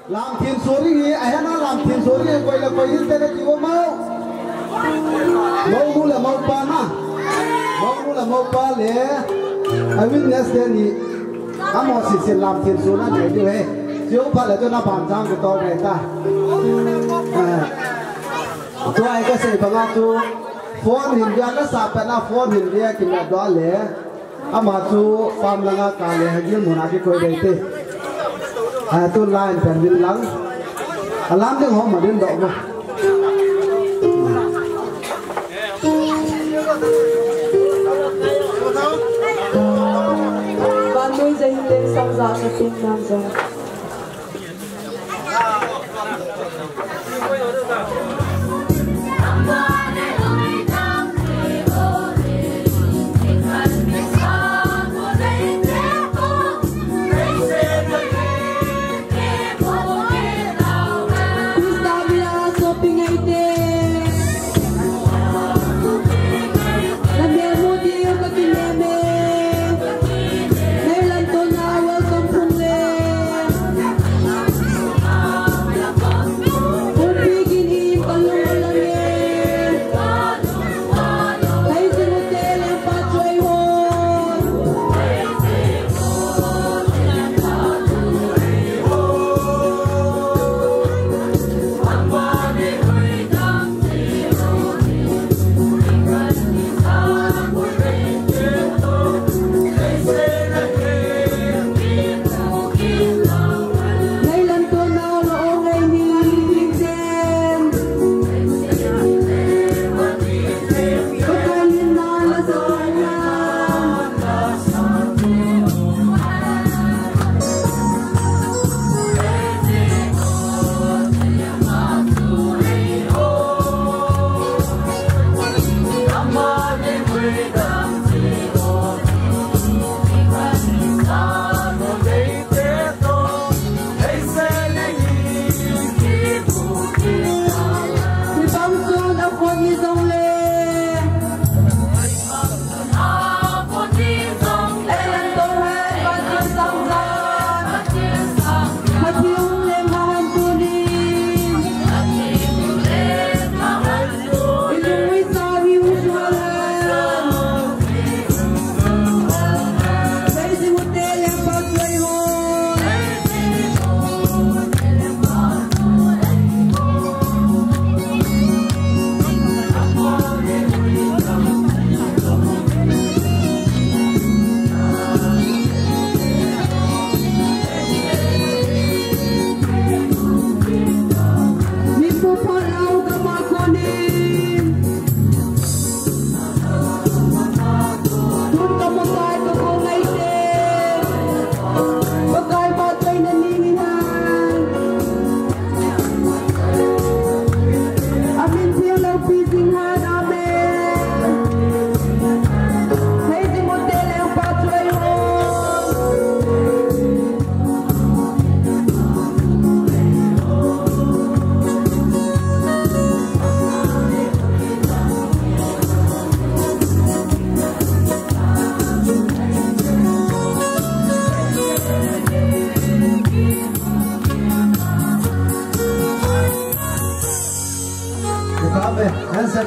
làm thiên số đi ai nó làm thiên số đi quay là quay thế này chịu mau mu là mau pa na mu là mau pa le ai biết nhớ thế này amo si làm thiên số nó để đi chiếu pa là cho nó bàn trang cái to này ta tôi ai cái gì bằng tu phone hình dạng cái sạp na phone hình dạng cái này đó le ama tu farm langa ka le hagi mona ki koi dei te tu line pen bin lang alam ding hom din do ma ban nuôi dây lên sang ra cái tin nam ra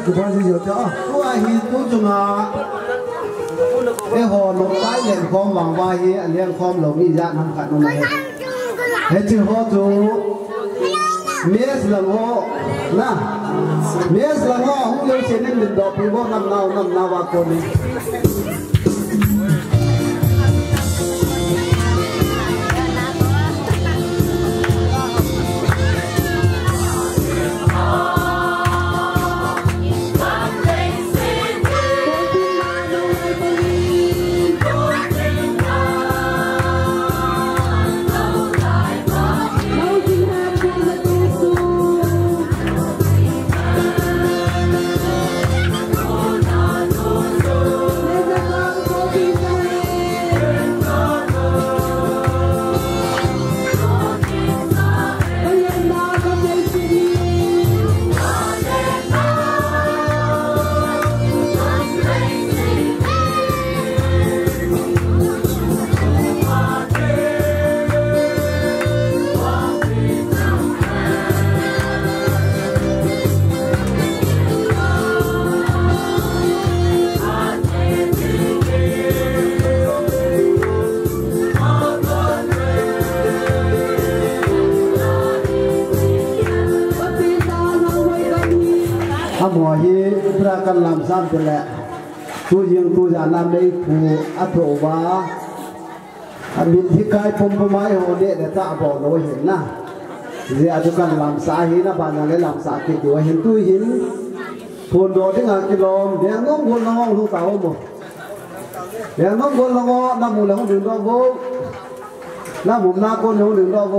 cái bao nhiêu cho tôi hi tôi chung à cái hồ lục cái liền khom vàng vai hi liền khom lồng đi ra nằm cạnh nó này hết chữ hồ chú miết là hồ na miết là hồ không lưu trên nên mình đọc bị vô năm nào vào con đi หัวฮีพระกันลำซ้ำเป็นแหละตัวยิงตัวจานำได้ผู้อัฐวาอันบินที่กายพมพมายโหเดะแต่ตาบอกเราเห็นนะเรียกกันลำสาหินะบ้านยังได้ลำสากิจอยู่เห็นตัวหินพูนโดดที่งานกิโลเดี๋ยวน้องคนละงองทุกเสาหมดเดี๋ยวน้องคนละงอน้ำมูลของดึงดอกโบน้ำหมุนหน้าคนของดึงดอกโบ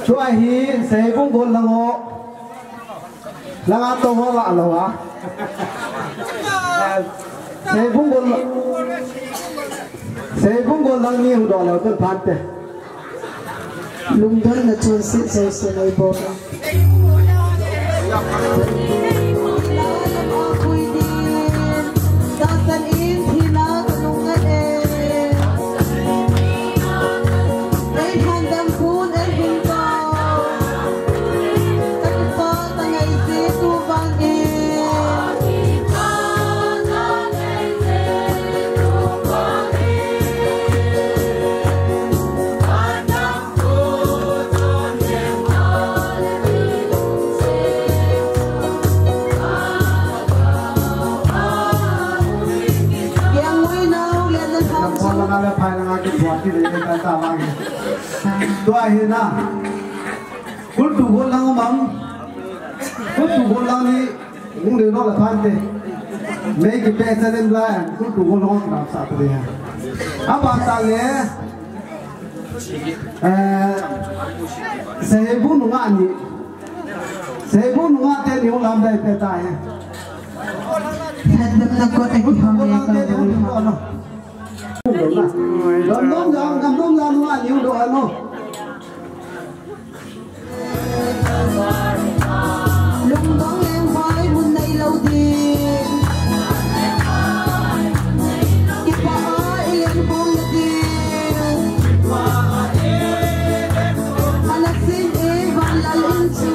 ช่วยฮีเสกุงบนละโงละงาโตหัวละหรอวะเสกุงบนละมีหูดอกแล้วต้นพันเตลุงท่านจะชวนสิเสียในโบสถ์ตัวเห็นนะคุณถูกคนลังมั่งคุณถูกคนลังนี่มึงเดินนอกละพันเตะไม่กี่เปอร์เซ็นต์ละคุณถูกคนลังตามสาตัวเดียวอาบานตาเลยเสบุญงานนี่เสบุญงานเตะนิวลำได้เตะตายแล้วก็ไอ้ที่ทำเนี่ยก็จะมีคนน้องยังกำน้องยังว่าอยู่ด้วยเนาะลุงต้องเลี้ยงควายบนในเราดีกิปะเลี้ยงบุญดีฮัลซินบังลาลินซู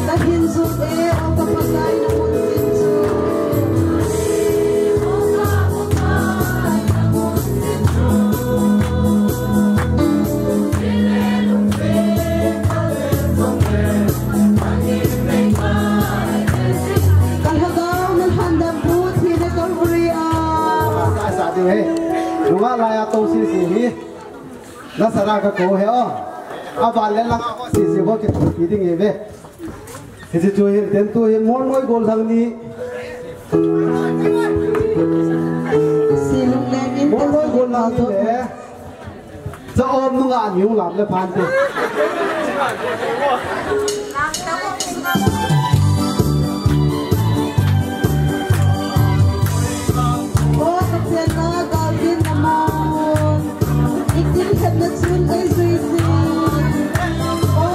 ตะหินซูเอากระเพาะไก่น้ำมันกินซูดูว่าลายอาโตสีนี้ลักษณะก็โกเหรออาบานเล่นลักสีพวกที่ถูกปีดิ้งเองเว้ยที่ช่วยเต็มตัวมอนน้อยโกลทางนี้มอนน้อยโกลทางนี้เลยจะอมนุ่งอ่านหิวหลับเลยพันตัวอีกทีเห็นนักชุนไอ้ซุยซีโอ้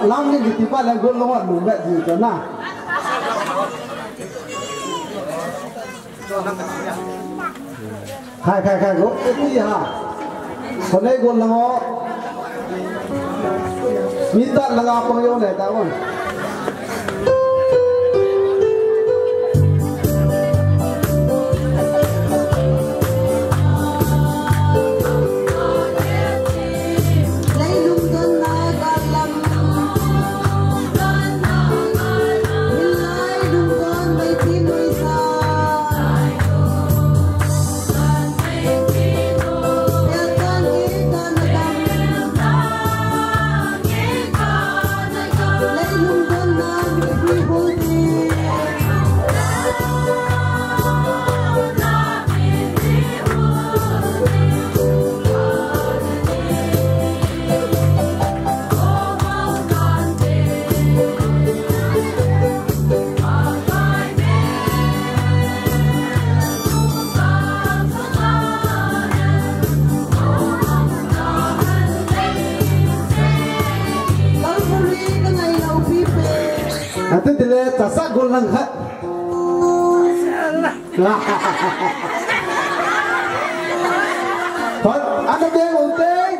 lắm những cái tipa là gồm lo đủ vậy gì cho na khai gỗ cái gì hả còn đây gồm là ngó minta là ngó bao nhiêu này tao không tak gol lang hat. Ada dia unting.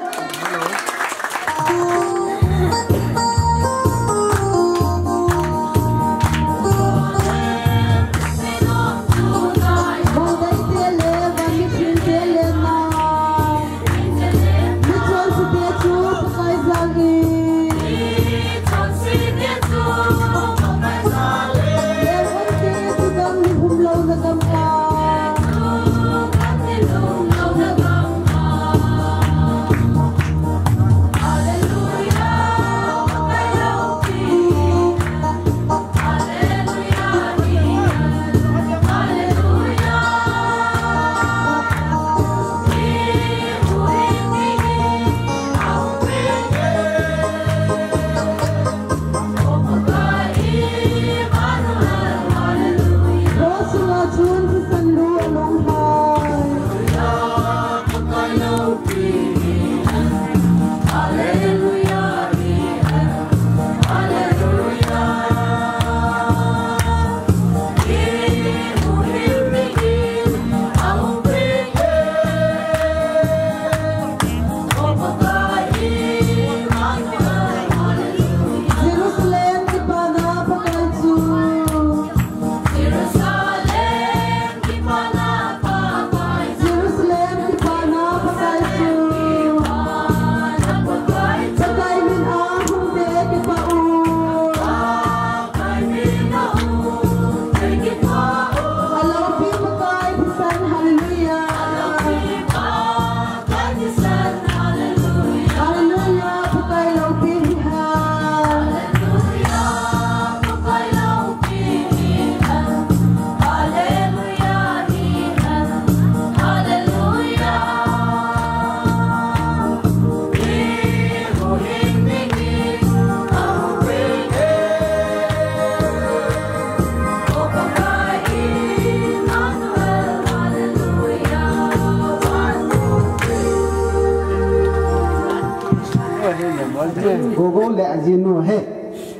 Gogo le ajinu he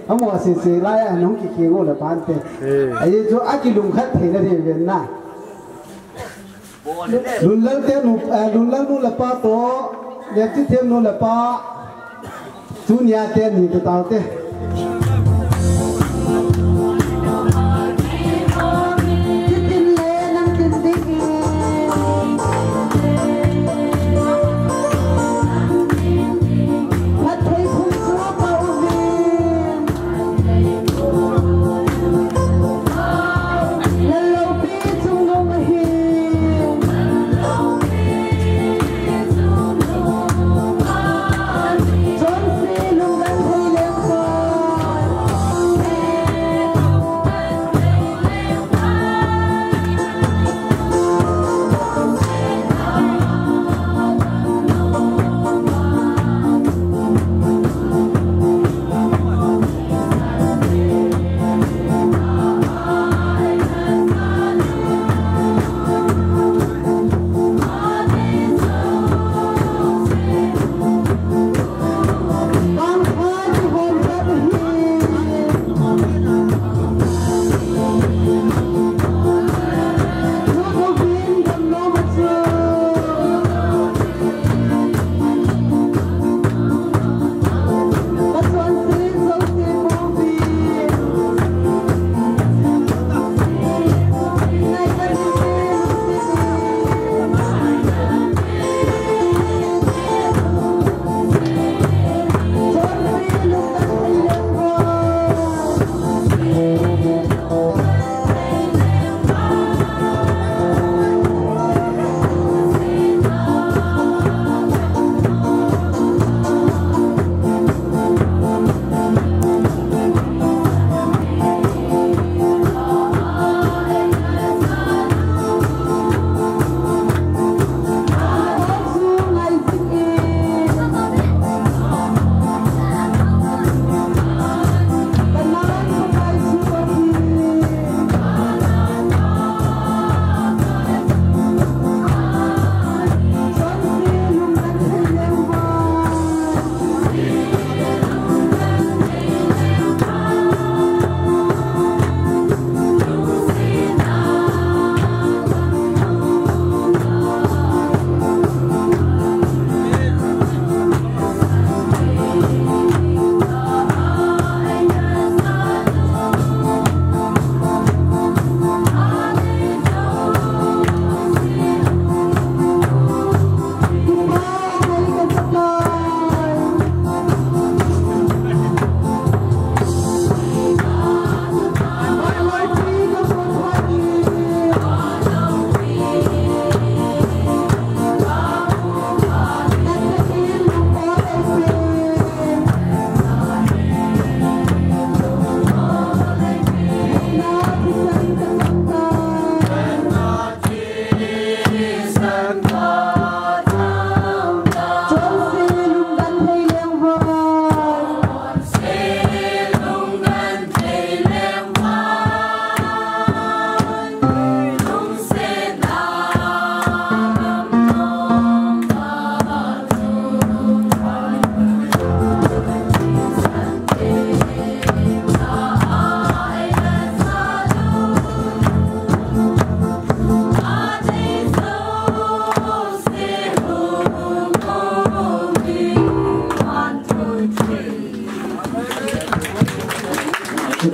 amo se la ya nong ki ke go le pante ai jo akilum khat the na de ven na lullang te nu lullang nu la pa to le ti them nu la pa dunya te ni to ta te John Free Lung Lang Hui Leng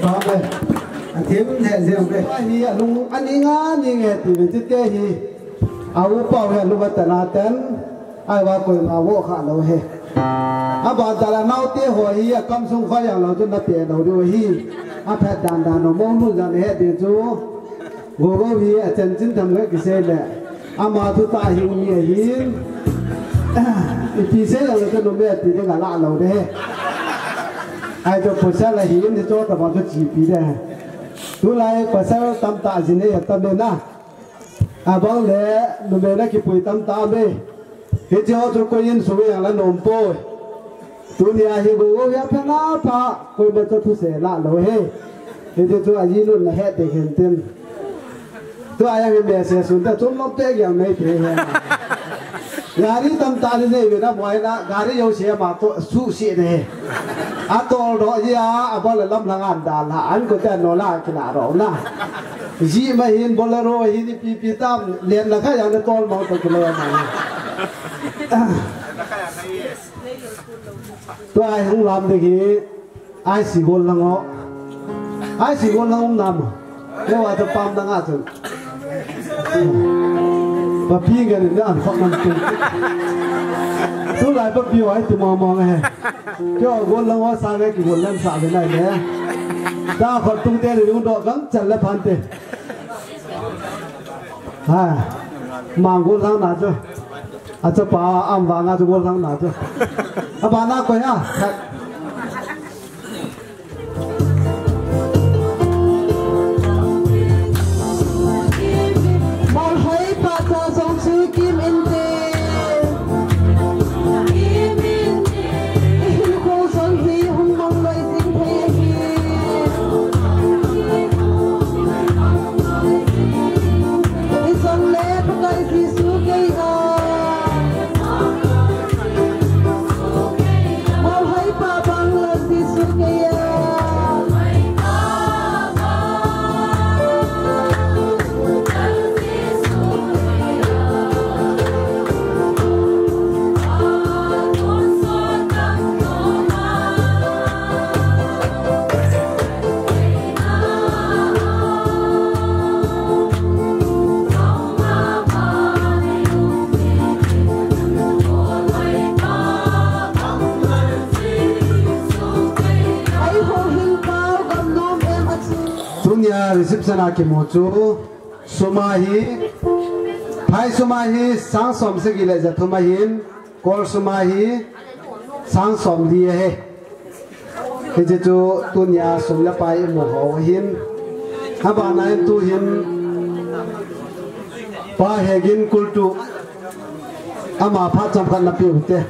có đây thiếu thẹn riêng đây hi lung anh đi ngã đi nghe thì mình chết cái hi áo bao hè lung vật là tên ai vào coi mà vô khả đâu he bạn ta là nấu tiêu hồi hi cầm sung khoai yang lâu cho nó tiền đầu đi hi phải đàn đàn nó mong muốn rằng hết tiền chú vô vô hi chân chính thầm cái xe này mà tôi ta hiểu nhiều hi thì sẽ là cái đồ bia thì cái lạ lâu đấy ai cho phụ xe là hiến thì cho tao cho chỉ phí đây tôi lại phụ xe tâm tạ gì này tâm đây na bằng lẽ đồ bia là cái phụ tâm tạ đây hết cho coi yên số yang là nôm po tôi nhà hi bố ya phải na pa coi mà cho tôi sẽ lạ lâu hết hết cho anh luôn là hết để hiện tiền tôi ai em bia sẽ xuống ta chúng nó bé cái mấy thế gari tam tali ne vena moina gari yo se ma to su se ne a to ro ya a bol lam langan da la an ko ta no la kila ro na ji ma hin bolero hi pi pi tam len la kha ya ne tol ma to kilo ma to ai hung lam de ki ai si gol lang nam ne wa to pam da nga chu bà phi cái này nó ăn phật nằm tụt tôi lại bà phi hỏi từ mò này cho gôn lăng hóa sang cái gôn lăng xả thế này nè ta phật tung tên thì chúng tôi gắng chặt lại phản tiền mang gôn lăng nào chứ cho bà ăn vàng cho gôn lăng nào chứ bà nào quay reception ke mochu sumahi phai sumahi sang som se gile ja thumahin kor sumahi sang som li he ke je chu tunya sum la pai mo ho hin haba nai tu hin pa hegin kultu ama pha cham kan na piu te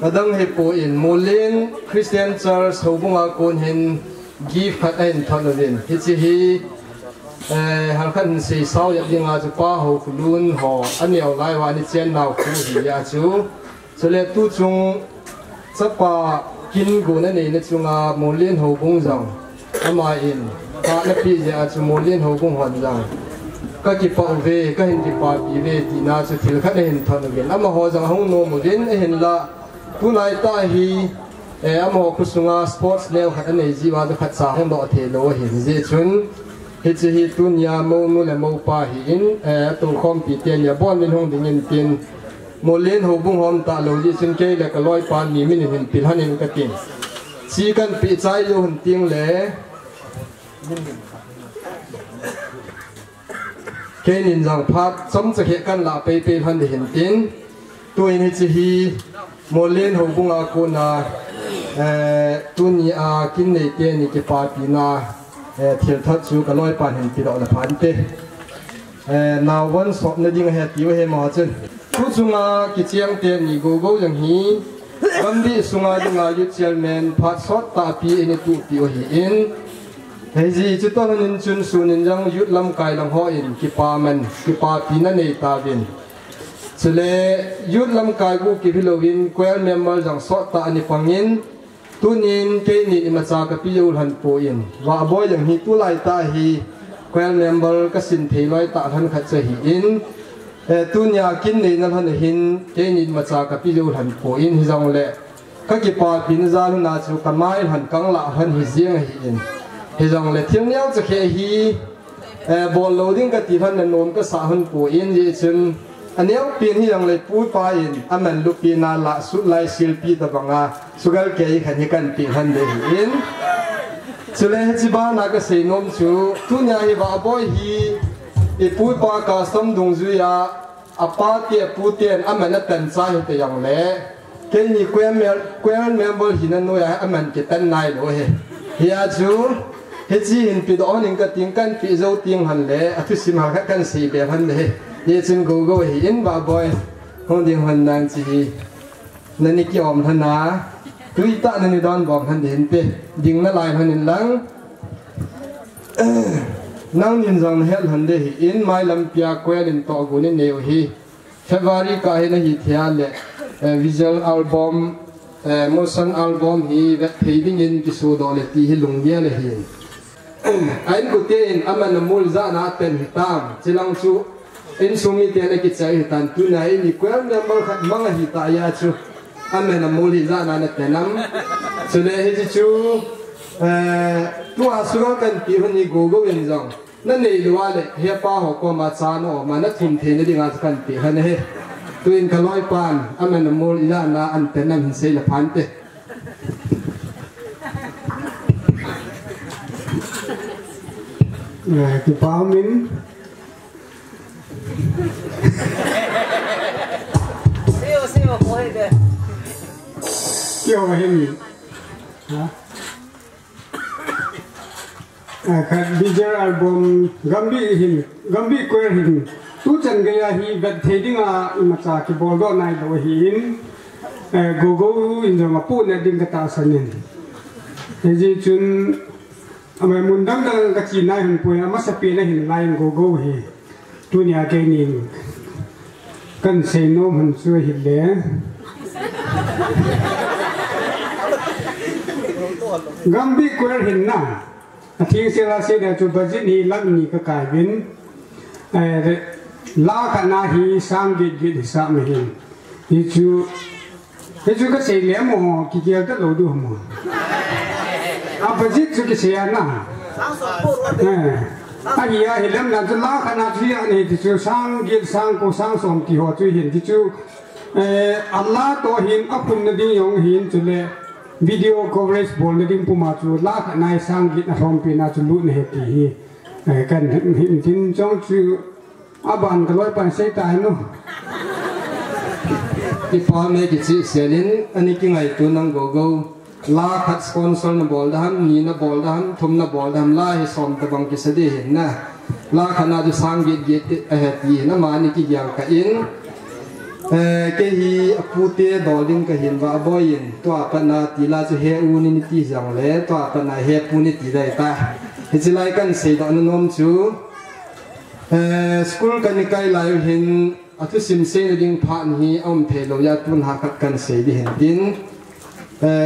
kadang he po in Mulin Christian Church hobunga kon hin give khat en thanodin hi halkan si sau yak dinga chu pa ho khulun ho aniaw lai wa ni chen naw khu hi ya chu chule tu chung chapa kin gu na nei na chunga Mulin ho bung jang ama in pa na pi ya chu Mulin ho bung hon jang ka ki pa ve ka hin ki pa pi ve ti na chu thil khat en thanodin ama ho jang hong no mo din hin la tu lai ta hi amo kusunga sports leo khat nei ji wa khat sa hong do the lo hin je chun hi tunya mo nu le mo pa hi in tu khom pi ten ya bon min hong ding in tin Mulin ho bung hom ta lo ji chun ke le ka loi pan mi min hin pil hanin ka tin chi kan pi chai yo hun ting le ke nin jang phat chom cha he kan la pe pe han hin tin tu in hi Mulin ho bung a ko na tunya kin nei te ni ke pa pi na thiel that chu ka loi pan hin pi do la phan te now one sop na ding he ti he ma chen tu chunga ki chiang te ni go go jang hi bambi sunga dinga yu chairman phat sot ta pi ini tu pi o hi in hei ji chu ton nin chun su nin jang yut lam kai lang ho in ki pa man ki pa pi na nei ta bin chule yut lam kai bu ki hilowin kwel member jang sot ta ani pangin tunin ke ni imacha ka piyul han po in wa boy yang hi tu lai ta hi kwel member ka sin thei loi ta han khat che hi in tunya kin nei na han hin ke ni imacha ka piyul han po in hi jong le ka ki pa pin za lu na chu ka mai han kang la han hi jiang hi in hi jong le thiang nyang cha khe hi ball loading ka ti han non ka sa hun pu in ji chun aniau pin hi jong le pu pa in aman lu pi na la su lai sil pi ta banga sugal ke khan hi kan pi han de in chule chi ba na ka sei nom chu tu nya hi ba boy hi e pu pa ka som dung zu ya apa tie pu tien aman tan sa hi te yang le ke ni kwen member hi na no ya aman ke tan nai lo he ya chu he chi hin pi do ning ka ting kan pi zo ting han le athu sim ha kan si be han le ye chun go hi in ba boy hong ding han nang chi nani ki om thana tui ta nani don bom han den pe ding na lai han in lang nang nin jong hel han de hi in mai lam pia kwen in to gu ni neu hi February ka hi na hi thia le visual album motion album hi ve thading in episode le ti hi lung dia le hi ain ku te in aman mul za na ten hi tam chilang chu in sumi te na ki chai hi tan tu na ni kwam number khat mang hi ta ya chu aman mul hi za na na tenam chu le hi chu tu asuro kan ti honi go go in jong na nei luwa le he pa ho ko ma cha no ma na thum the ne dinga kan ti han he tuin kaloi pan aman mul ila na an tenam hin sei la phan te cái bao mình siêu có hết đấy siêu có hết nhỉ hả cái digital album Gambi queer hình tu chân cái hi vật thế đi ngà mà cha cái ball đó này đâu hin go in rồi mà pu này đinh cái ta sanin cái gì chun mà muốn đăng cái chuyện này hình quay mà sắp tới hình line go hi tu nhà cái này cần xây nô hình xưa hình lẽ Gambi queer hình na thiên sẽ là sẽ để cho budget hi lăng ni cái vin la cả na hi sang git sang hình hi chú cái xây lẽ mà kia cái lối đường mà budget cho cái xe na anh ấy hiện làm là la cả na chuyện này thì chú sang git sang cô sang som kỳ họ chú hiện thì chú Allah to hin apun na ding yong hin chú le video coverage bol na ding puma chú la cả na sang git na rom pi na chú lu ne ti hi kan hin tin chong chú aban ka loi pan sei tai no ki pa me ki chi selin ani ki ngai tu nang go go la khat sponsor na bol dam ni na bol dam thum na bol dam la hi som ta bang ki se de hin na la khana du sang git a het yi na ma ni ki gyang ka in ke hi apute doling ka hin wa boyin to apana ti la chu he u ni ti jang le to apana he pu ni ti dai ta hi chi lai kan sei do na nom chu school kan ni kai lai hin athu sim se ni ding phan hi om the lo ya tun ha khat kan sei di hin tin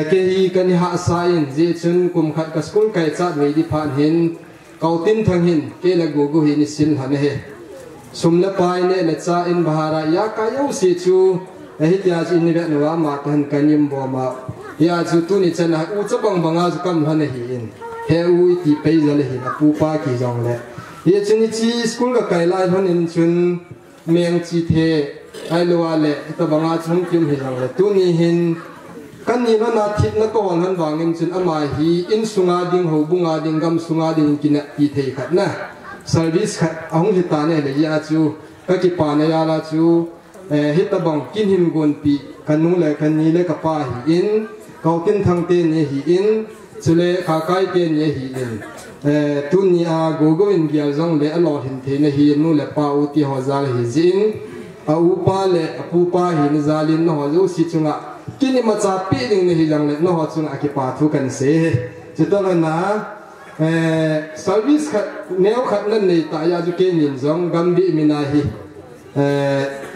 ke hi kan ha sa in je chun kum khat ka school kai cha me di phan hin kau tin thang hin ke la go go hin sin han he sum la pai ne la cha in bahara ya ka yo si chu hi tia chi ni ve no ma kan kanim bo ma ya chu tu ni chana u cha bang banga chu kam han hi in he u ti pe zal hi na pu pa ki jong le ye chuni chi school ka kai lai hon in chun meng chi the ai lo ale ta banga chung kim hi jong le tu ni hin kan ni na thit na ko han wangin chun ama hi in sunga ding ho bunga ding gam sunga ding kina ti thei khat na service khat ahong hi ta ne le ya chu ka ki pa na ya la chu hi ta bang kin hin gon pi kan nu le kan ni le ka pa hi in kau tin thang te ni hi in chule ka kai te ni hi in tu ni a go go in gyal zong le a lo hin the na hi nu le pa u ti ho zal hi jin a u pa le a pu pa hi ni zalin no ho zo si chunga kini ma cha pi ding ni hi jang le no ho chunga ki pa thu kan se chitala na service khat neo khat nan nei ta ya ju ke nin zong Gambi mina hi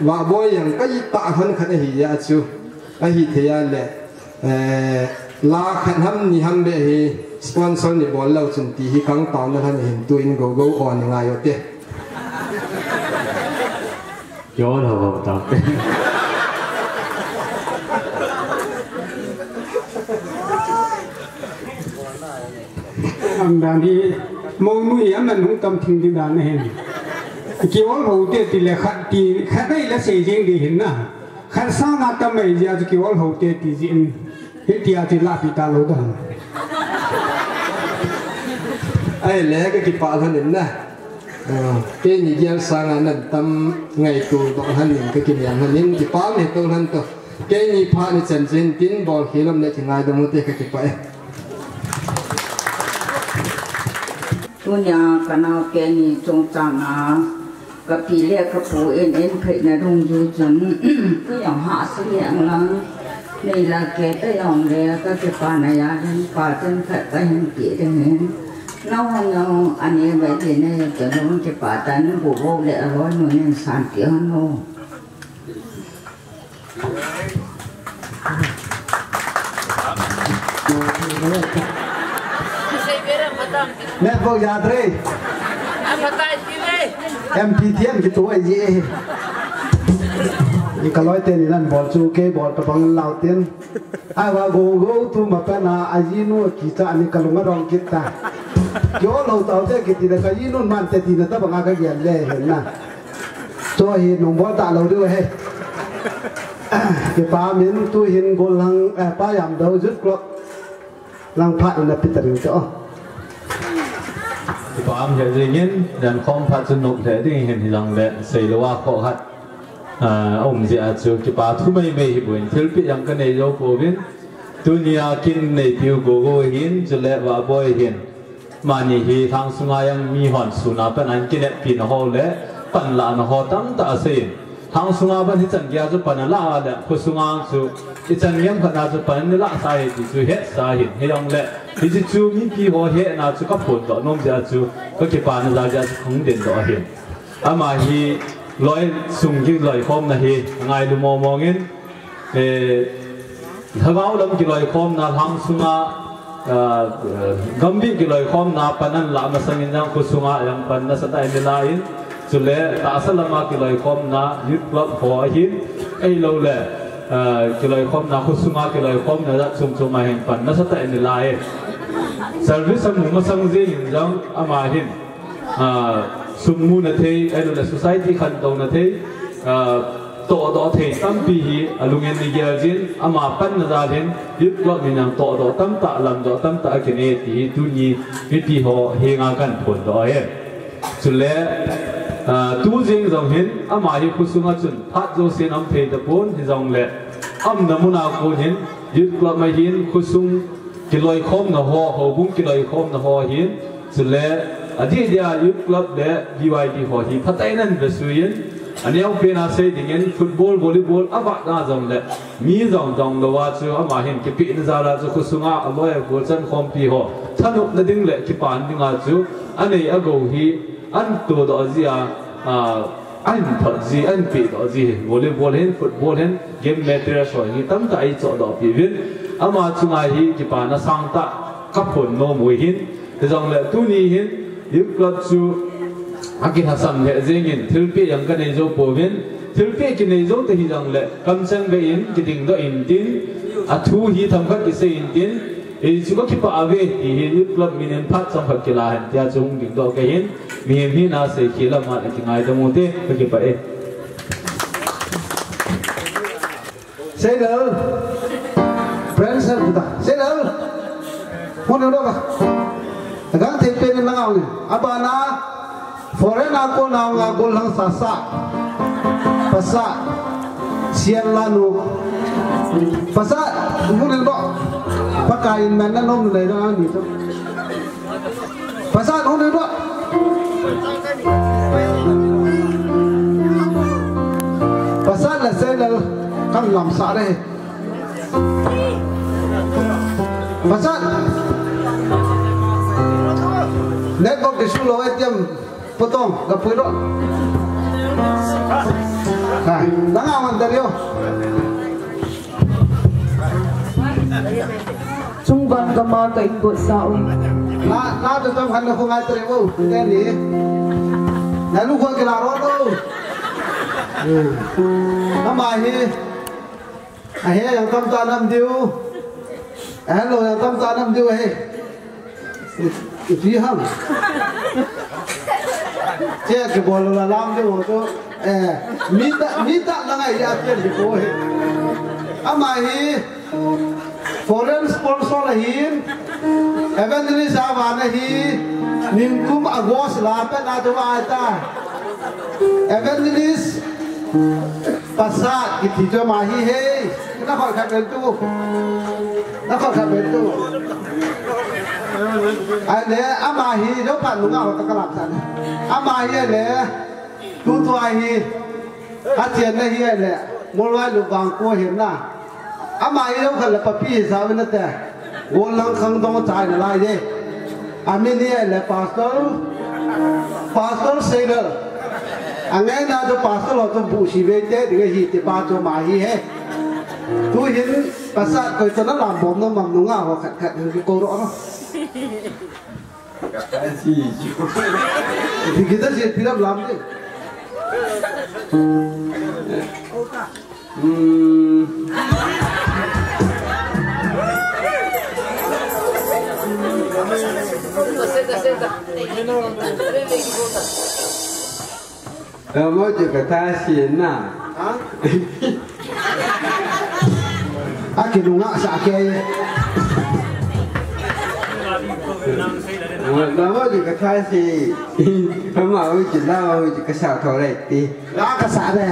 wa boy yang kai ta han khat hi ya chu a hi the ya le la khat ham ni ham be hi sponsor ni bol lau chun ti hi kang taw na han hin tu in go go on nga yo te yo lo go ta âm đàn đi mong nuôi em mình cũng cầm thình thì đàn này kiểu hậu tiết thì là khát đây là xây dựng đi hình na khát sang ngã tâm này giờ kiểu hậu tiết thì diễn hết thì là bị ta lâu đó ai lẽ cái kịp phá thân đến nè cái gì giang sang anh nè tâm ngày tù bọn hắn cái kịp yang hắn nên kịp phá này tôi hắn tôi cái gì phá này chân chân tin bỏ khí lâm này thì ngay đâu muốn cái kịp pháตัวนี้กันเอาแกนี่จงจังนะกับพี่เลี้ยกับปู่เอ็นเพชรในดงยูจนก็อย่างหาเสียงลังนี่ละแกได้ยองเลยก็จะปานายาเห็นป่าจนแค่ไปเห็นเกียรติเห็นน้องน้องอันนี้แบบนี้จะลงจะป่าแต่นั้นบุบเลยอร่อยหน่วยนึงสามเกี่ยวโน่nét vô nhà đây em phi thiên cái tuổi gìนี่ก็ร้อยเต็นนั่นบอลจูเกบอลตะบังเหล่าเต็นไอ้ว่าโกโก้tuมาเป็นอาจีนูกิจอันนี้ก็ลงมาลองกิจตาโยเราเต่าเจ้ากิจแต่ก็ยีนูมันแต่ทีนั้นตะบังอาก็เย็นเลยเห็นนะตัวเห็นหนุ่มบอลตาเราด้วยเฮ้เก็บปลาเหม็นตัวเห็นโกลังปลายำเดาจุดกรอกลังพระอุณพิตริงเจ้าความเห็นอย่างนี้ดันคอมพัฒนุกแต่ที่เห็นที่ลังเละเสียว่าเขาหัดองค์เจ้าจูกิปาทุไม่ไม่หิบุญทิลปิยังกันในโลกโบวินตุนียกินในผิวโกโก้หินจุเลว่าบ่อยหินมานี่ฮีทางสุงายังมีหอนสุนาเป็นอันกินปีนหอเละปันลานหอตั้งตาเสียทางสุงาเป็นที่จันเกียจุปันละเละคุสุงาจูที่จันยังขนาดจุปันนี่ละสาเหตุจูเหตุสาเหตุให้ยังเละที่จูมีปีหอเหตุน่าจูกับผลต่อน้องเจ้าจูก็กิปานะเจ้าจูคงเด่นต่อเห็นอามาฮีลอยสุ่งกี่ลอยคอมนะฮีไงดูมองเงินถ้าเราลำกี่ลอยคอมนะทางสุงากำบิกี่ลอยคอมนะปนันละมาสังเกตยังคุสุงายังปันนะสไตล์เมลัยจุเลตาสลามากี่ลอยคอมนะยึดกลับหัวหินไอ้เราเลยกี่ลอยคอมนะคุสุงากี่ลอยคอมนะสุ่มมาแห่งปันนะสไตล์เมลัยเซอร์วิสมุมาสังเกตยังอามาหินสมมุตินะที่ไอ้เราในสังคมที่ขันตรงนะที่ต่อที่ตั้งปีลุงเงินในเยอรจินอามาปั้นนะจ๊ะเห็นยึดรถนี่ยังต่อตั้งตะลำต่อตั้งตะกินเอที่ทุนี้วิธีห่อเฮงากันผลต่อเองสุดแล้วตู้จริงจงเห็นอามาที่คุสุงาจุนพัดโจเซนอัมเพตะปูนที่จงเละอัมน้ำมันอากูเห็นยึดกลับมาเห็นคุสุงกิลอยคมนะห่อหัวบุ้งกิลอยคมนะห่อเห็นสุดแล้วอดีตเดียยุคลับเดดีไวดีหัวที่พัฒนาเรื่องสุรินอันนี้เอาเป็นอาศัยดิ่งฟุตบอลวอลเลย์บอลอาบัดน่าจังเลยมีจังเลยว่าจู่อามาเห็นกี่ปีนี่จะราจู่คุสุงาอร่อยหัวจันคอมพีหัวท่านุนั่นดิ่งเลยกี่ปานดิ่งอาจู่อันนี้อากูฮีอันตัวดอจีอันพัดจีอันปีดอจีวอลเลย์บอลเห็นฟุตบอลเห็นเกมแมตช์สวยนี่ตั้งแต่ไอ้จอดอพีวินอามาจู่ไงฮีกี่ปานน่ะสังตะกับผลโนมวยหินแต่จังเลยตัวนี้หินยึดกลับสู่อากิฮัสซัมเนี่ยเจงินทิลปียังกันในโจโปวินทิลปีกินในโจที่จังเลยคำสั่งไปอินกิดิ่งdoอินตินอัฐูฮีทำพัดกิเซอินตินสุก็คิดว่าอาเวทียึดกลับมีเงินพัดสัมผัสกิลาเห็นที่อาจงดิ่งdoกันยินมีเห็นน่าเสียขีละมาที่ไงจะมุดเต้ก็คิดไปเสร็จแล้วเพื่อนเสร็จแล้วเสร็จแล้วคนเดียวกันการที่เป็นนักเอาเนี่ยอาบานาฟอร์เรนอาโกนเอาโกลังซาซาภาษาเซียนลานูภาษาคนเดียวกันปากกาอินแมนนั่นน้องเลยนะนี่จ้ะภาษาคนเดียวกันภาษาละเสร็จแล้วกันลำสาเลยภาษาเน็ตบอกที่สุดเลยเตรียมpotongกับพื้นรถนั่งเอามันเดียวchung quanh cái món cái bột sạoน่าจะต้องพันกับคนไงตัวเดียวแค่นี้ไหนลูกคนกีฬารถดูทำไมเฮ้ยังทำตาน้ำดิวเรายังทำตาน้ำดิวเฮ้ gì hâm che cái bò là làm cho một chỗ mít tạ là ngày ra tiền thì cô ấy mà hi foreign sponsor là hi evangelist à là hi nhưng cũng agos là phải là cho ai ta evangelist pasat thì cho mà hi hey nó khỏi khác bên tu nó khỏi khác bên tu anh lẽ mà hi đâu phải lúc nào ta làm sao mà hi lẽ tu tu hi tiền này hi lẽ một loại lục vàng cô hiền na mà hi đâu phải là papi sao bên đó ngôn lăng khăng đông trái là lại đi mình hi lẽ pastor sailor anh ấy nào cho pastor lo cho bù xì về thế thì cái gì thì ba cho mà hi hết tu hiền pasat coi cho nó làm bom nó mầm nó ngào khát khát cái cô đó thì kita sih tidak làm chứ mau juga tasin na akhir nungak sakit mau juga tasin mau juga sao thổi lại đi lá cái xả này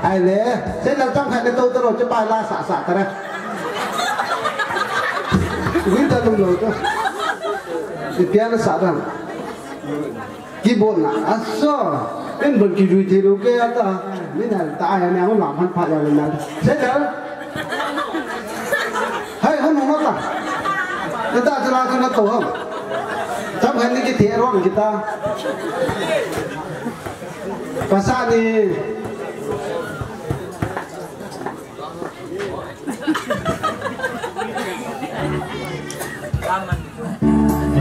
ai lẽ thế là trong hai cái tôi rồi cho bài la xả cái này biết ta đúng rồi thôi thì tiếng nó xả ra cái bốn là sao bên bên kia rồi thì đâu cái ta mấy này ta ai này nó làm hắn phải là lần này thế đó hay không nó là người taจะlàm cho nó tổ không trong hai cái thiệt rồi người ta pasal ni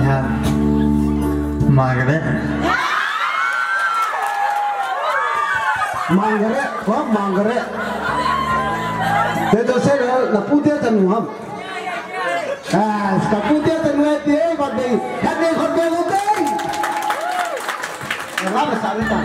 ya Margaret có Margaret thế tôi sẽ là putih tan muam sekarang putih tan muam dia còn đi hắn đi còn về ok làm sao vậy ta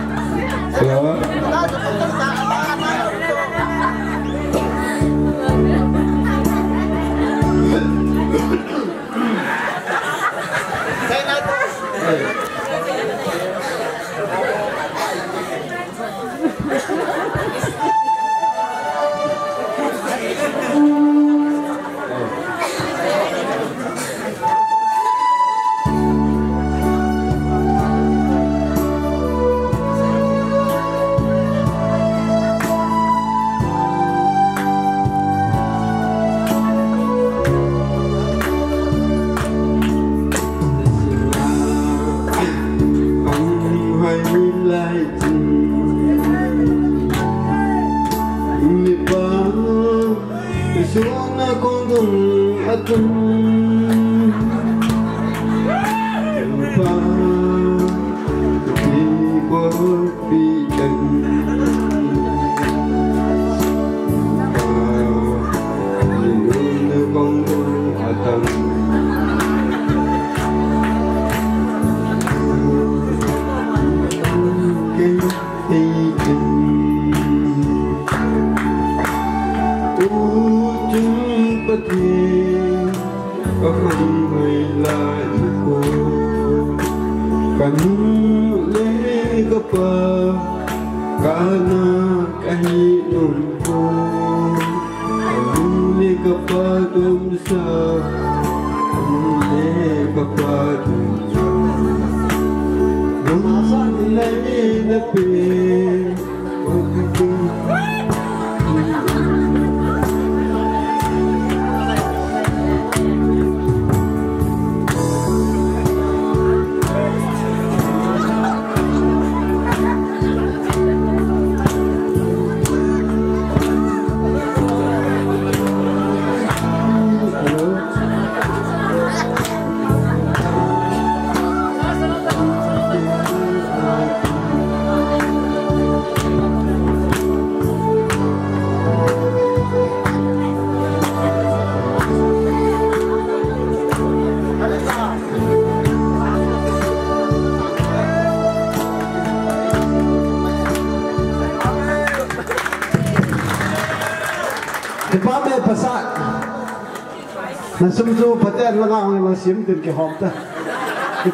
มันสมจูพระเจ้าละงเอามาเสียมตื่นแก่หอมจ้ะ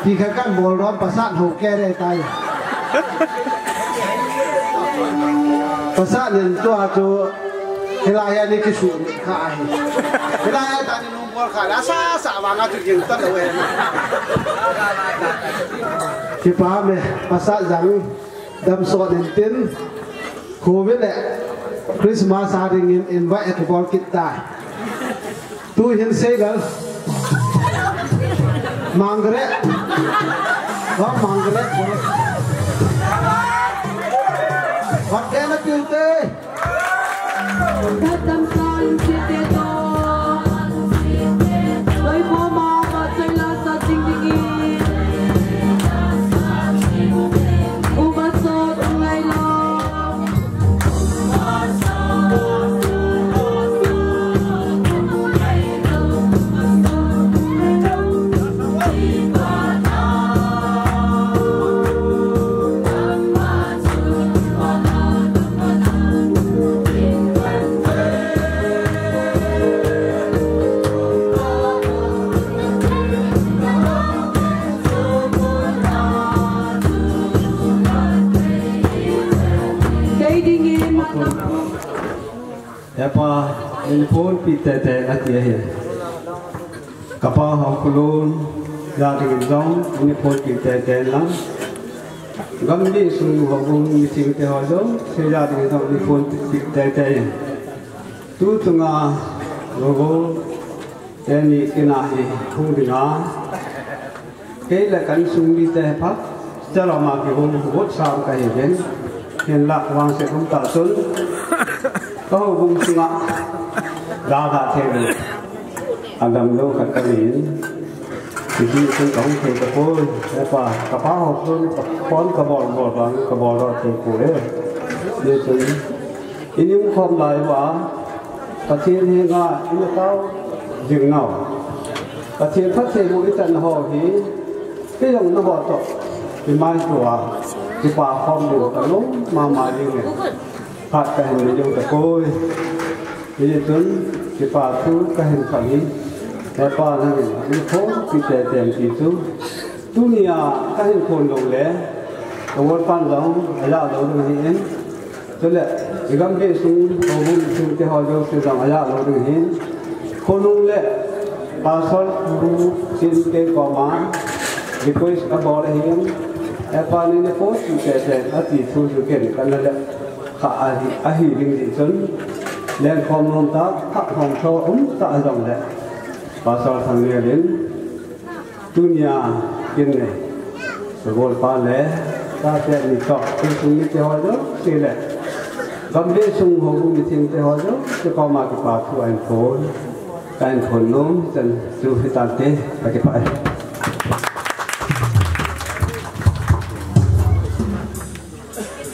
ที่ข้ากันโบร้อนประสาทหูแก่ได้ตายประสาทเนี่ยตัวจูเวลาอย่างนี้คือสูงขายเวลาตอนนี้นุ่มบอลขายแล้วสาวางจุดยืนตั้งแต่เวรที่ป้าเมย์ประสาทยังดำสอดเห็นเต้นโควิดแหละคริสต์มาสอะไรเงี้ยอินไว้เอ็กบอลกิตตายtu hiền xây gần mang cái đấy có mang cái đấy hoặc cái nó tiêu tê đất tâm son chia tê to với bố mò và chơi la sa tinh tinh u ba so từng ngày lo apa telepon pita teh hati aja. Kapal haukulun jadi zong telepon pita teh lang. Gambi sungguh hubung meeting teh hojo saya jadi zong telepon pita teh. Tu tengah logo ini kinahi hubungan. Kailakan sungguh teh pak. Cara maki hubung buat sam kahijen. Hendak wang sekum tak sul. Kau bung singa dah tak terus. Adam lo kat kali jadi itu kau terus pun apa kapal pun pon kabor kabor terus. Dia tu ini muka lain wah. Kacil ni ngah ini tahu jengau. Kacil kacil mungkin tak nak ni. Kita yang nak buat tu. Di mana tua di paham dia kalau mama dia ni. Hạt cái hình này dùng để coi, bây giờ tuấn cái bà thu cái hình phẳng đi, cái bà này đi phố cái trẻ tiền thì tu nia cái hình phồn đồng lẽ, đồng quân phan giống ở nhà đâu được hiện, cho nên cái gam cái xuống cầu vun xuống cái họ đâu sử dụng ở nhà đâu được hiện, phồn đồng lẽ bà sol bu xin cái cỏ má, cái coi cái bò này hiện, cái bà này phố cái trẻ tiền ở thì thu được cái này là ahi linh dị chân lên phong nông tác thắc hồng sâu tại dòng lệ và sau thằng nghề đến tu nhà kiên này rồi gọi pha lẽ ta sẽ đi chọn cái sung đi theo đó xí lệ gam đi sung hồ cũng đi theo theo đó cho con mà cái bà thu anh phố cái anh phồn nông chân du phi tàn tê và cái phải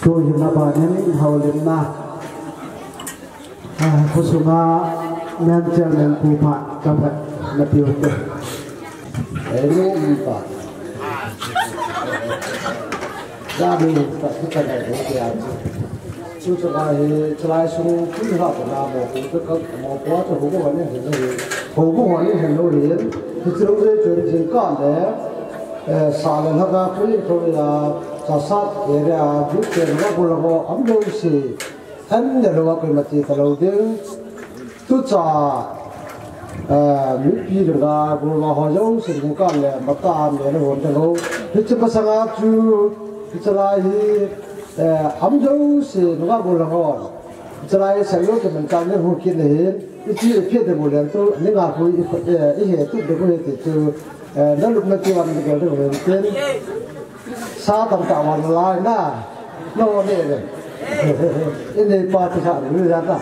tôi hiện là bạn nên hầu lên na, cô số nga men chân lên phù phạt trong cái là tiêu cực, để lúc đi vào, gia đình phải cái này để tiền, chú số nga thì lại xuống cứ học của nam một cũng có một quá cho hữu quan này hiện nay hữu quan này hiện nay hiện thì chúng tôi chuyển chuyển con để xả lên học ra quý thôi là sát để ra biết chuyện nó cũng là một ấm đôi gì anh nhận được cái mặt gì đầu tiên tôi cho những gì được ra cũng là họ giống sự những con này mà ta để nó hồn cho nó thì chúng ta sang chú thì lại ấm dấu gì nó cũng là họ lại sáng lúc thì mình chọn những hồ kia này cái gì kia thì một lần tôi những ngà vui ý hệ tôi được cái thì chú nó lúc nó kêu anh cái đó là tên sao tầm tạo hoàn lại na nó này này ini party sao này ra ta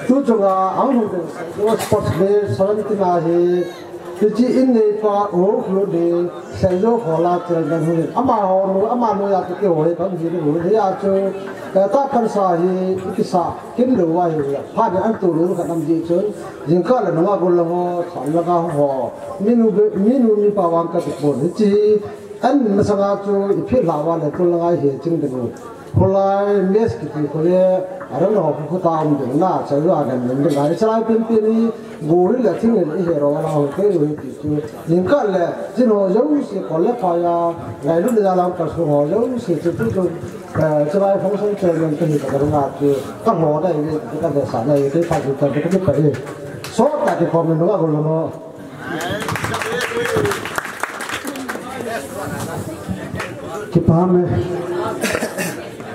tu chung à ông hùng cái sports day sau này thì là thì chỉ ini pa ô luôn đi xem vô họ là chơi cái hùng ama nó là cái kiểu ấy còn gì nữa thì à cho ta phân sa thì cái sa kiếm được vài phát hiện anh tu luôn cái năm gì chứ những cái là nó còn là họ chọn là cái họ minu như bảo anh cái bộ chỉ anh mà sang cho phía lào này tôi là ai hiện chứng được คนละเมสกิที่คนละอะไรหนอกเขาตามถึงหน้าใช้ว่ากันเหมือนกันไอ้ชายเป็นนี่กูเรื่องที่เนี่ยไอ้เราเราเคยรู้ที่จู่ยิ่งกันเลยที่เราจะรู้สึกคนละพายาไงรู้เรื่องเราก็สู้เราจะรู้สึกที่จู่ชายฟังส่งเชิญกันที่กับเราจู่ก็หัวได้เนี่ยก็จะสานได้ที่ฟังส่งเชิญก็จะไปสอดแต่ที่ความเป็นว่าคนละเนาะคิดพามไหม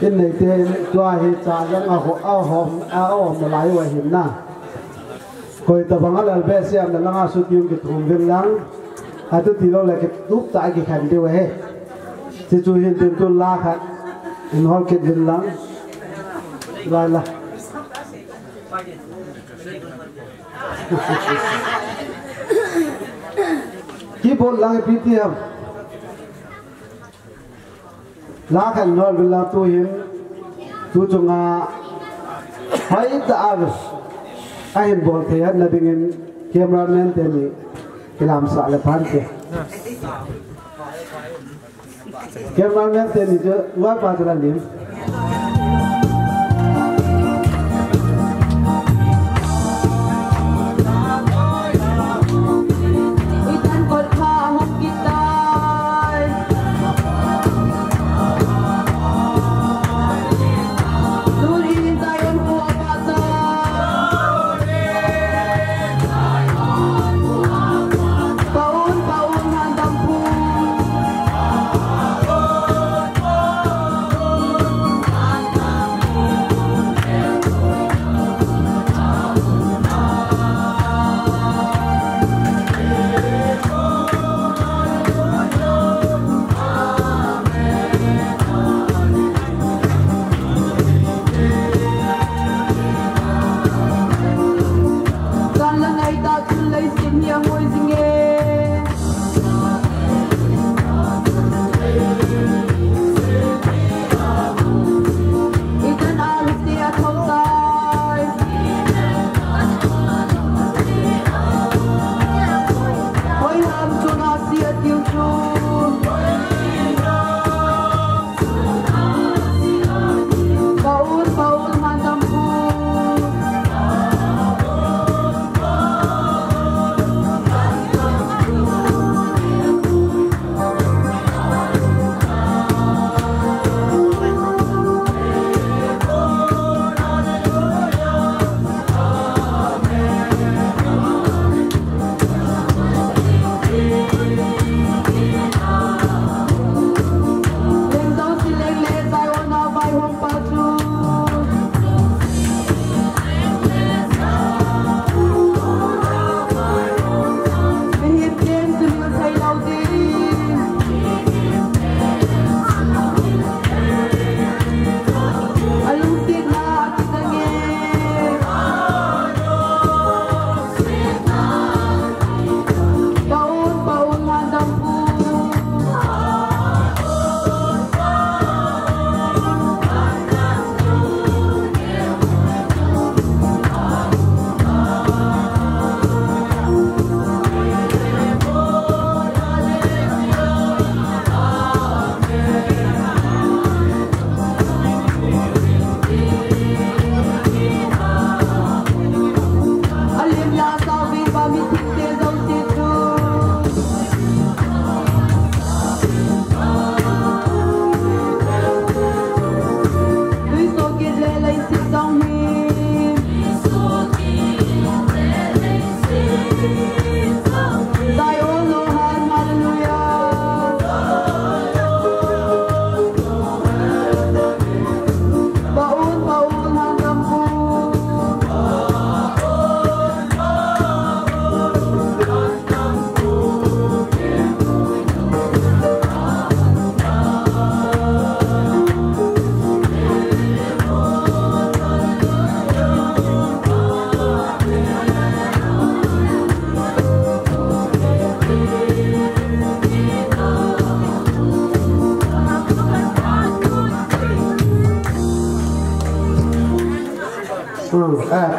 ที่ไหนเตะตัวเหตุการณ์ยังเอาหอมมาไล่ไว้เห็นหน้าคอยตะบังอะไรเบสเซียมนั่งอาสุดยุ่งกับทุ่มเรื่องลังอาตุติโลเลยกับทุกตายกี่ขันเดียวเฮ้ที่จู่เห็นเป็นตัวลาขัดอินฮอลเก็ตเรื่องลังได้ละกี่ปนลังพิธีครับลาขันนอนเวลาตัวเห็นตัวจงอาไฟตาอับไอ้เห็นบอลเทียนนั่นดึงแคมราแมนเต็มนี่กิลามสาเลพันเตแคมราแมนเต็มนี่จะว่าปาตระลิม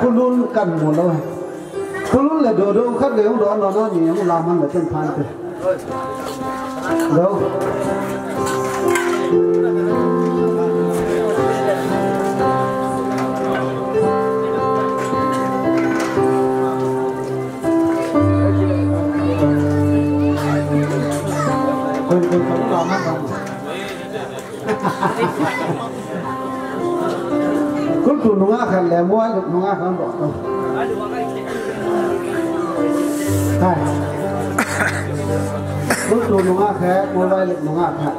คุณลุ้นกันหมดเลยคุณลุ้นเลยดูคัดเดี๋ยวร้อนนี่ยังลามันเลยเป็นพันเลยเดี๋ยว คนของเรามากกว่าคุณตู่นุ่งอาขันแล้วม้วนนุ่งอาขันบอกใช่คุณตู่นุ่งอาแค่ม้วนไว้นุ่งอาขัน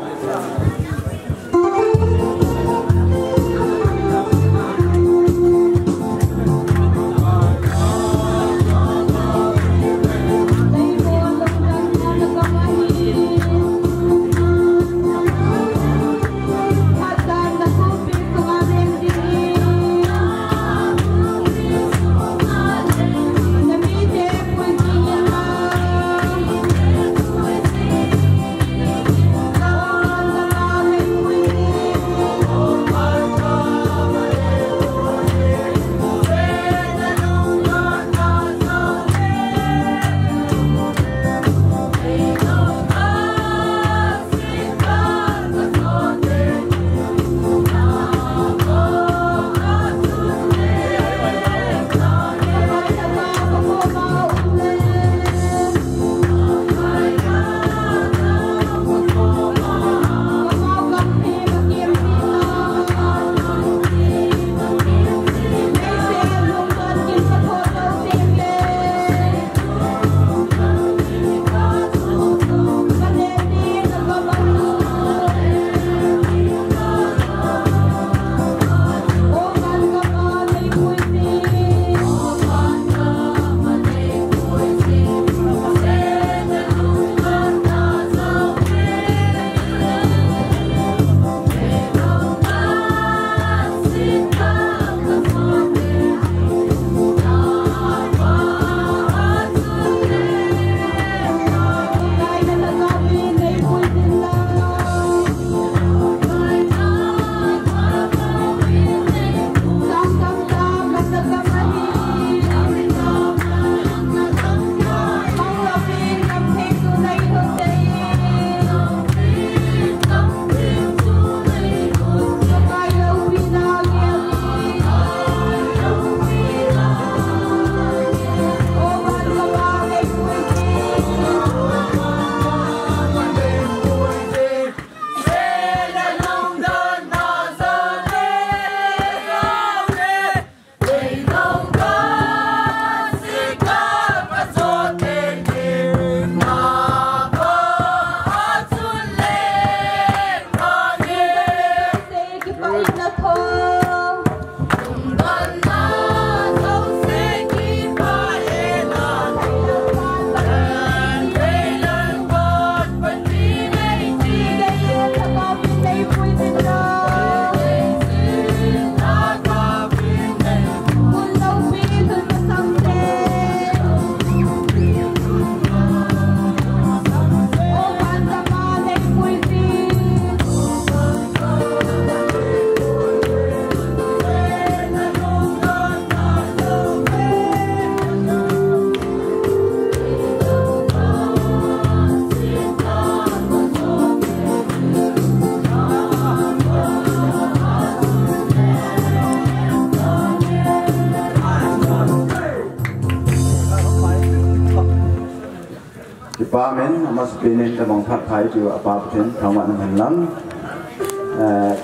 Department mas pinin tamang patay ju apapatin taman hanlam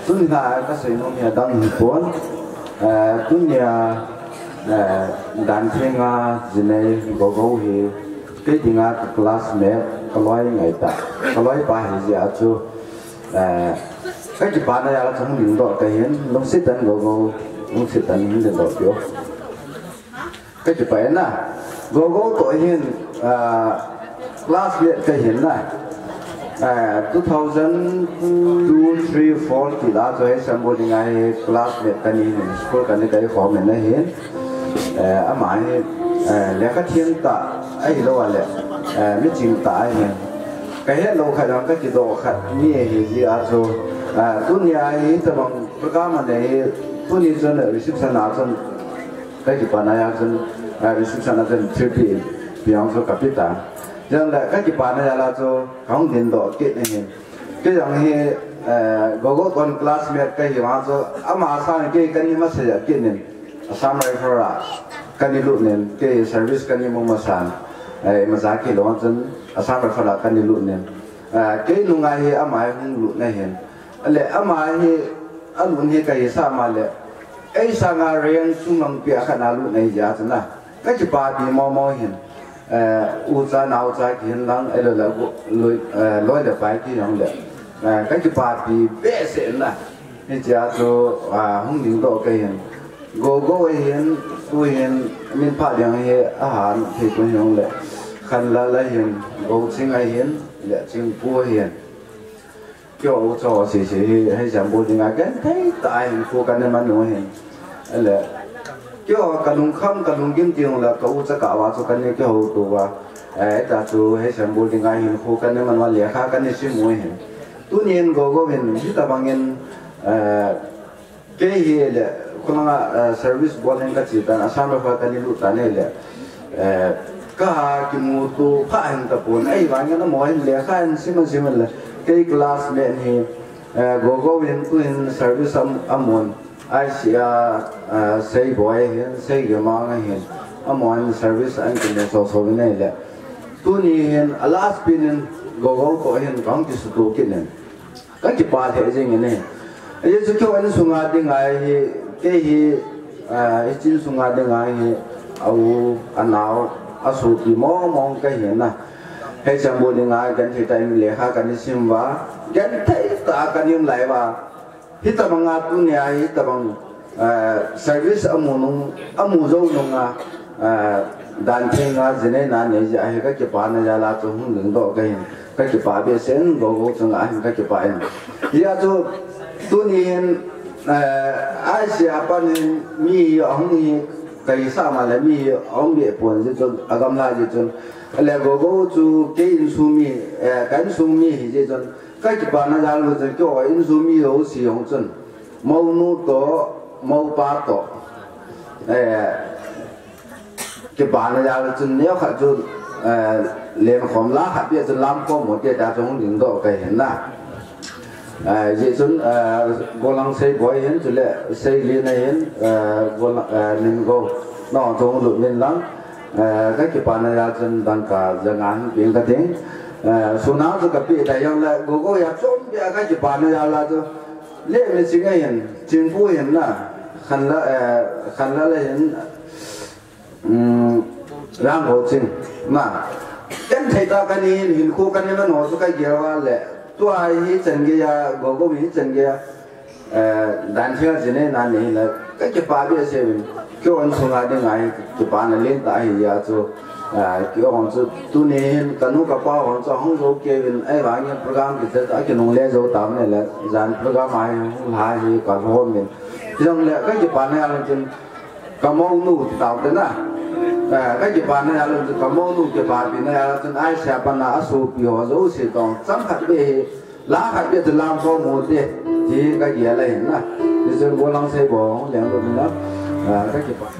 tunya ka sino niya dang hipon tunya dan thinga jine gogo hi ke dinga classmate kaloi ngai ta kaloi pa hi ja chu cái chụp bạn này là trong những độ cái hiến lúc xịt tận gogo lúc xịt tận những độ tiêu cái chụp bạn là gogo tuổi hiến class viện cái hiến này 2002, 3, 4 thì đã rồi xem một ngày class viện cái này school cái này cái form này hiến à mà lẽ cái thiên tạ ấy đâu à lẽ biết chim tạ ấy cái hết lâu khai rằng cái chế độ khai như gì à rồi tôi nhà ấy tập bằng cái mà này tôi nhìn cho này reception nào cho cái gì bạn này cho reception nào cho thirty biang cho capital rằng là cái gì bạn này là cho không tiền độ kết này cái rằng thì gogo con classmate cái gì mà cho ama sang cái gì mà sẽ kết này sam referral cái gì luôn này cái service cái gì mà san mà giá cái đó chân sam referral cái gì luôn này cái nung ai hi amai hung lu na hen ale amai hi alun hi kai sa ma le ai sa nga riang sumang pia khana lu nei ja chana cái chỉ ba đi mò hen u cha nào cha hiền lăng ai là lối là phải cái giống vậy cái chỉ ba đi bé sẽ là thì cha cho hung những độ cái hiền go hiền tôi hiền mình phải yang hi ahan thì tôi giống vậy khăn là hiền go sinh ai hiền lệ sinh bua hiền kiểu cho xì hay chẳng bua thì ngay cái thấy tại khu căn nên nói hiền lệ kiểu cả lùng khăm cả lùng kiếm tiền là cậu sẽ cả vào cho căn nên cái hậu tụ và ta chú hay xem bố tiếng Anh hiện khu căn nên mà lẽ khác căn nên xí mũi hiện tu nhiên go hiện chúng ta bằng nhiên cái gì là con service bố nên cái gì ta là sao mà phải căn nên lụt ta này là cả cái mù tu phá hình tập bốn ấy và những nó mỗi lẽ khác xí mình là cái classmate thì go hiện tu hiện service amon ai xia xây boy hiện xây cái mang hiện amon service anh cũng so so với này là tu ni hiện last pin go có hiện công ty số kia này cái chỉ ba thế gì này ấy chứ cho anh sung ngã đi ngay cái hi chính sung ngã đi ngay au anh nào asu thì mong cái hiện na hay xem bộ đi ngay cái thì tay lẽ khác cái sim và cái thấy ta cái niệm lại và hít ta bằng tu ni hít ta bằng service amu dâu nung đàn thiên nga gì này nè này giờ cái chụp ảnh này là cho hung lượng độ cái chụp ảnh bây giờ go cho anh cái chụp ảnh giờ cho tu niên ai sẽ bạn mi ông mi cái sao mà lại mi ông bị buồn chứ cho agam lại chứ cho lại go cho cái insumi cái insumi chứ cho cái chụp ảnh này là cho cái insumi ở sử dụng cho mau nu to mau ba to cái bạn này là chân nếu khách cho lên phòng lá hạt bây giờ làm có một cái đa trong những độ cái hiện na vậy chân go lang xây boy hiện cho lệ xây liên này hiện go nên go nó trong lụt lên lắm cái bạn này là chân đang cả giờ ngắn biến cái tiếng số nào cho cái bị đại yang là go ya trốn bị cái bạn này là cho lệ mình chỉ cái hiện chính phủ hiện na khăn là hiện rang hồ chinh mà cái thầy ta cái này hình khu cái này nó nói cho cái gì là tôi ai chân kia go bị chân kia đàn theo gì này là này là cái chụp ảnh bây giờ kiểu anh xuống lại đi ngay chụp ảnh lên tại hiện giờ cho kiểu họ cho tu này cái nút cái bao họ cho không có kia bên ấy và những program thì sẽ cái nông lệ dấu tạm này là dàn program ai hai thì cả hôm mình trong lệ cái chụp ảnh này là trên cái mông nụ thì tạo đến à cái chụp ảnh này là cái mông nụ chụp ảnh này là trên ai sẽ bạn là số biểu dấu sẽ còn chấm hạt về lá hạt về từ làm có một đi thì cái gì là hiện à thì trên bộ lăng xây bộ liền của mình đó cái chụp ảnh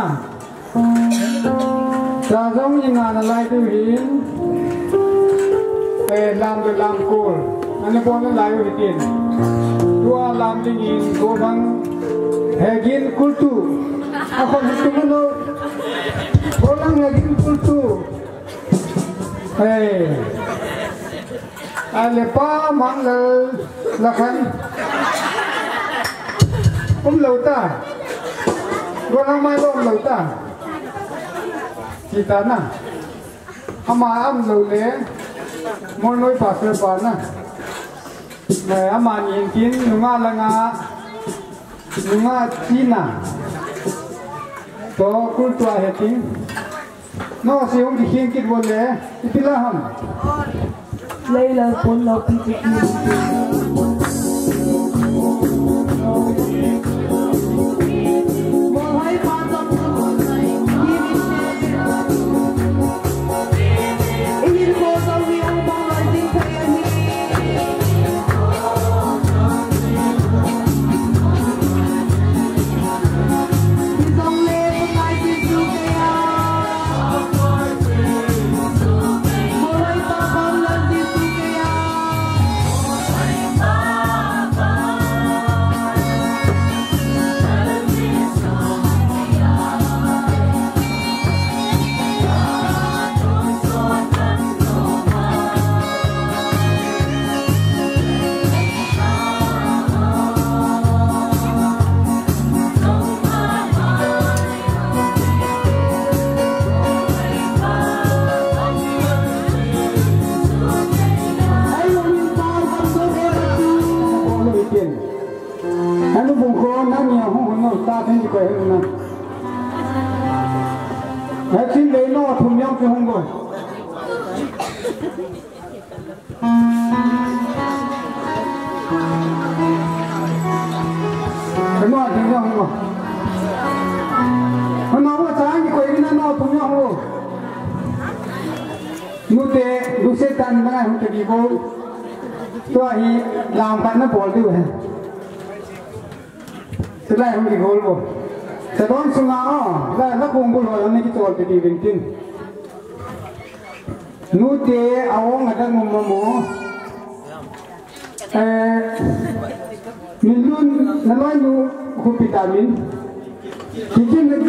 na sa giống như ngàn lại tu hiến làm cồn anh con nó lại với tiền tua làm đi nhìn cô thằng hệ kiến kultu aku hitung lo orang hệ kiến kultu lepa mang là khăn lâu ta orang mai lâu ta kita na ama lâu le mon loi pa se pa na le ama nhìn kiến nunga langa nunga China to kultua heting no siung di hieng kit boleh itulah ham Leila pun lo pikir Xin lấy nó thùng nhau chứ không rồi. Cái nó thùng nhau không rồi. Nó có sáng thì quay nó thùng nhau không rồi. Nút tê, nút xe tan cái này không thể đi vô. Tôi thì làm cái nó bỏ đi rồi. Thế này không thể vô rồi. Thế đó chúng ta nó cùng với họ này cái chỗ để đi bên trên nút thế áo người ta ngồi mò mình luôn nó nói nu không vitamin chỉ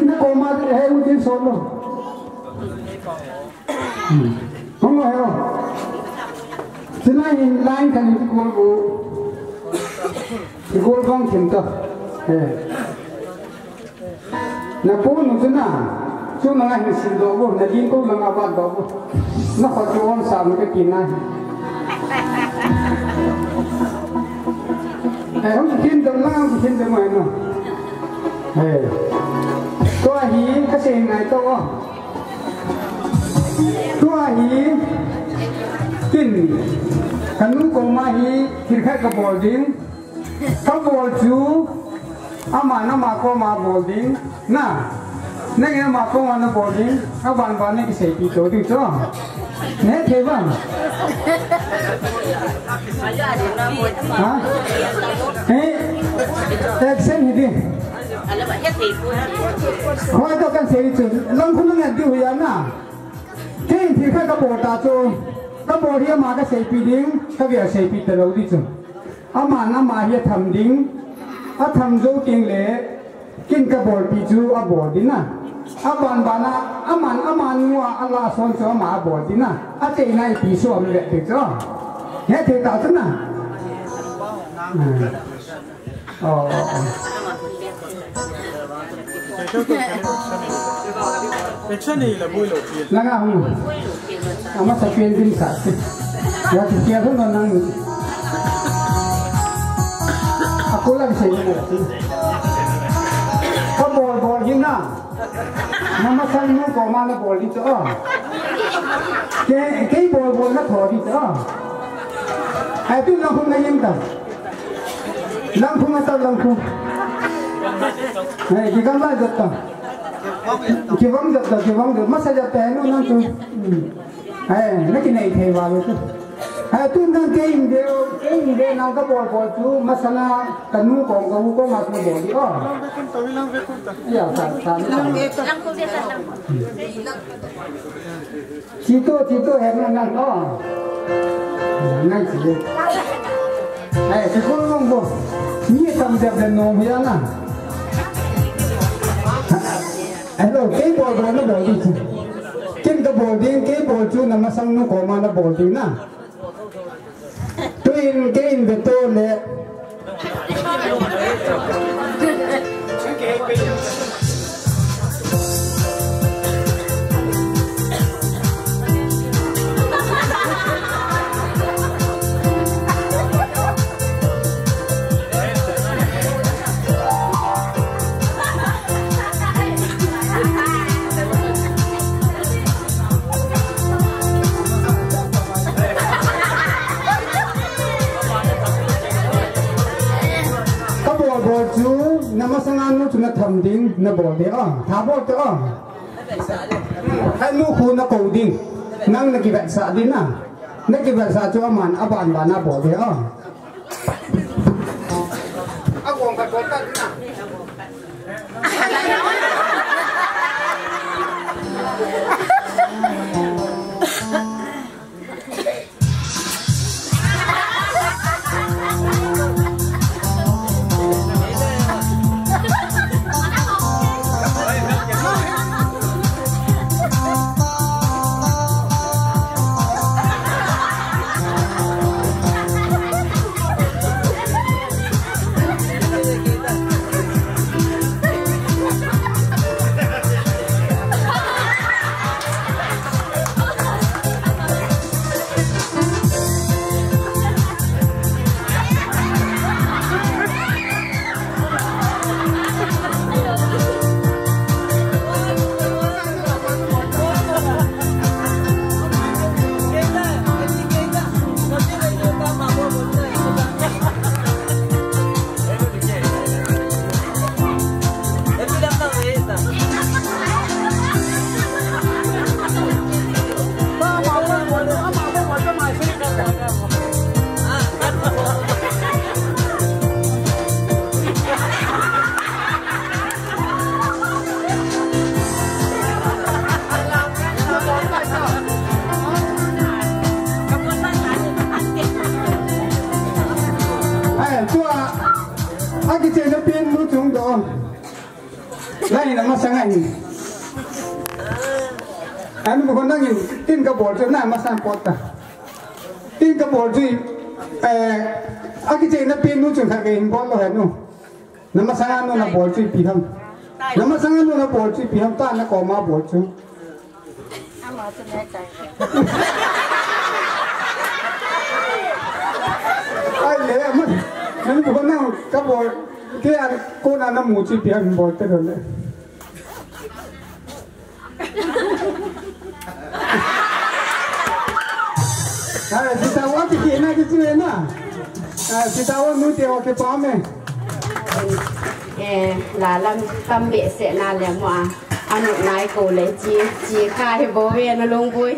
nó có mà hay một cái số rồi không phải không thế này line cái này cái gol vang chìm tập na pun itu na, cuma ngai mesin dobo, na din ko lang abad dobo, na kacauan sama ke kina. Orang bikin dalam, bikin dalam no. Tua hi kasih ngai tu, tua hi kin, kanu komahi kirkai kabolding, kabolju. Ama nama ko ma bolding na neng ma ko ma na bolding aban ban ne kisai pi to di to ne the bang ha action hi di ala ba ya the ko khoi to kan sei chu long khun ngan di huya na the thi kha ka bo ta chu ka bo ri ma ka sei pi ding ka bia sei pi ta lo di chu ama na ma hi tham ding a tham dấu tiếng lệ kinh cái bồn pi chú a bồn đi na a bàn bàn a man mua Allah son cho mà bồn đi na a thế này pi số lệ được chưa nghe thế tạo thế na Cái này là vui lột tiền. Là không? Mà sao tiền kinh sạch? Ya thì kia thôi mà năng. Aku lagi saya ni. Kau bol je na. Nama saya ni kau mana bol itu? Kei bol na thor itu. Itu langkung na yang tak. Langkung atau langkung. Jika mana jatuh. Kiwang jatuh. Masa jatuh ni nang tu. Nak kena ikut walau tu. tuân đang kinh đều nào các bộ chú masala tận nu còn có mặt một bộ đi đó dạ chỉ tôi hẹn năng đó ngay chỉ đây thì không nông bộ như tầm đẹp đèn nông vậy na rồi cái bộ đó nó bộ gì cái bộ điên cái bộ chú nằm sang nu còn mà nó bộ gì na tôi cái về tôi nè namasangan nu tuna tham ding na bol de tha bol te hai nu khu na ko ding nang na ki ba sa din na ki ba sa cho man aban ba na bol de agong ka ko ta na anh bukan nangin tin kabol tu na masan pota tin kabol tu aki cek na pin nu cun kaki import lo henu nama sangan nu na bol tu piham nama sangan nu na bol tu piham ta na koma bol tu ay le aman nani bukan nang kabol kaya ko na na muci piham bol tu dole kita awak fikir nak gitu na, kita awak nu tengok ke pame. Lalam tambe se na le mua, anu nai ko le ji kai bowe na long boy.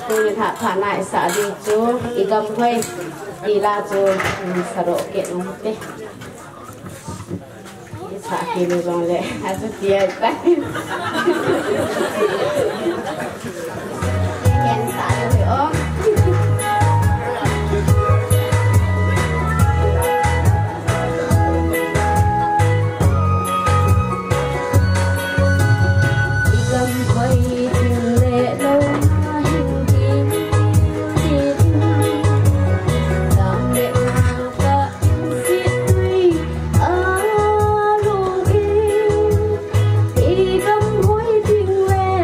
Tôi thà nai sa di chu, igam hoi, ila chu saro ke nong te. Sa ke lu long le, asu dia tai. Hãy subscribe cho kênh Ghiền Mì Gõ để không bỏ lỡ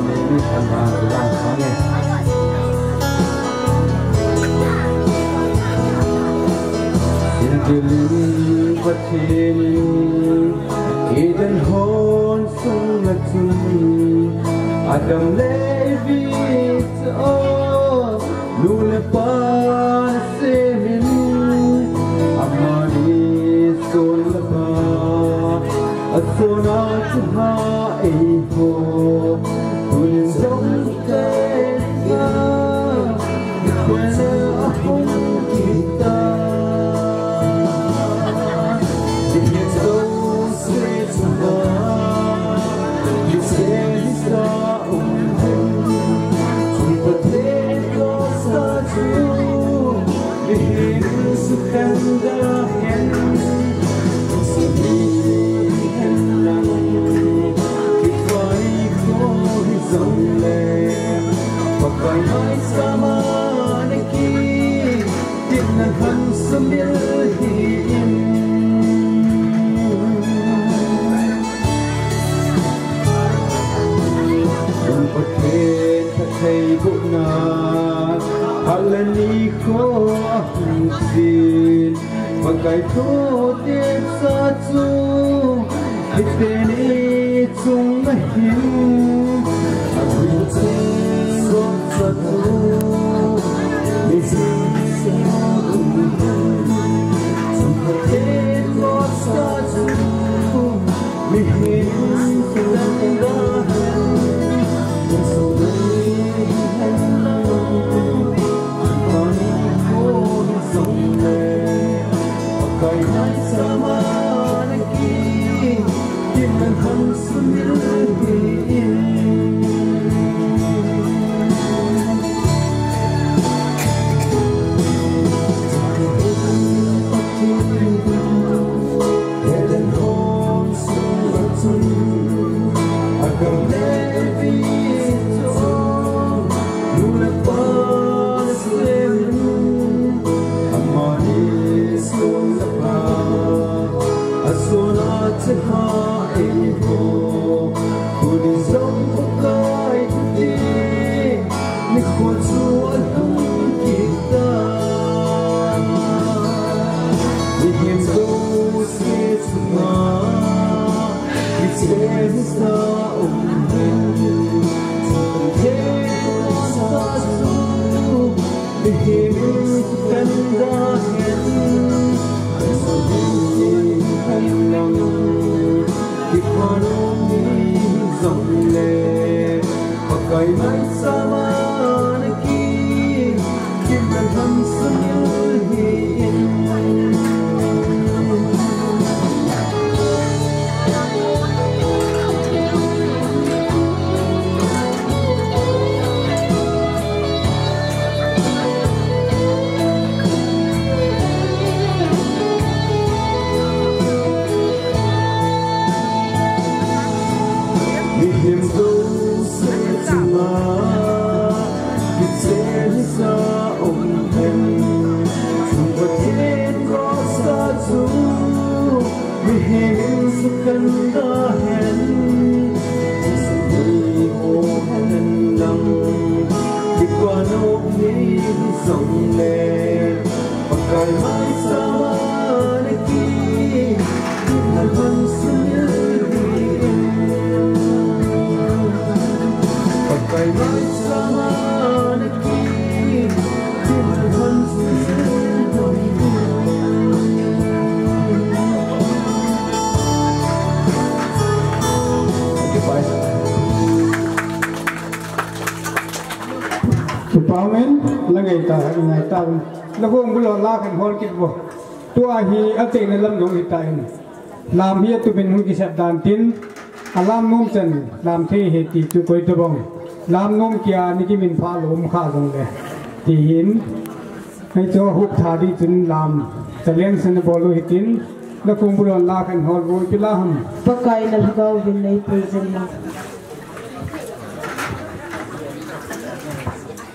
มีทันมาร่างเขาเนี่ยยินดีวัดเทียนที่เดินหอนส่งละจุนอาดัมเลวีโอลูเลปาเซมินอามานีโซลปาอัศนาจหาเอโฮตุนซงเตกาเควเนอฮงกิตาดิเฮโซเซซบาดิเซลิซาอุมเฮทุนปะเทโกสาจูดิเฮสุขันดาเฮนสุดีPakai mai sama neki Tina han sambil him Dan pakai takai bukna Halani ko ahunsin Pakai ko tiap satu Iteni tung mahim Abitin satu misi sempat ikut satu mihim kerendahan dan sudahkan maniku sampai pakai mai sama lagi dengan sendiriแล้วพวกบุรุษลากันพอคิดว่าตัวฮีอัตเตนลำดงอิตาอินลามเฮียตุเป็นหุ่นกิจดานตินอลามนุ่มจันลามเทเหติจุกอยตบงลามนุ่มเกียนิกิมินพาลมข้าตรงเลยที่หินให้เจ้าหุบทาดีจุนลามจะเลี้ยงสนบอลูหิตินแล้วพวกบุรุษลากันฮอลโวยพิลาหัมปะไก่นั่นก็วินในปีจัน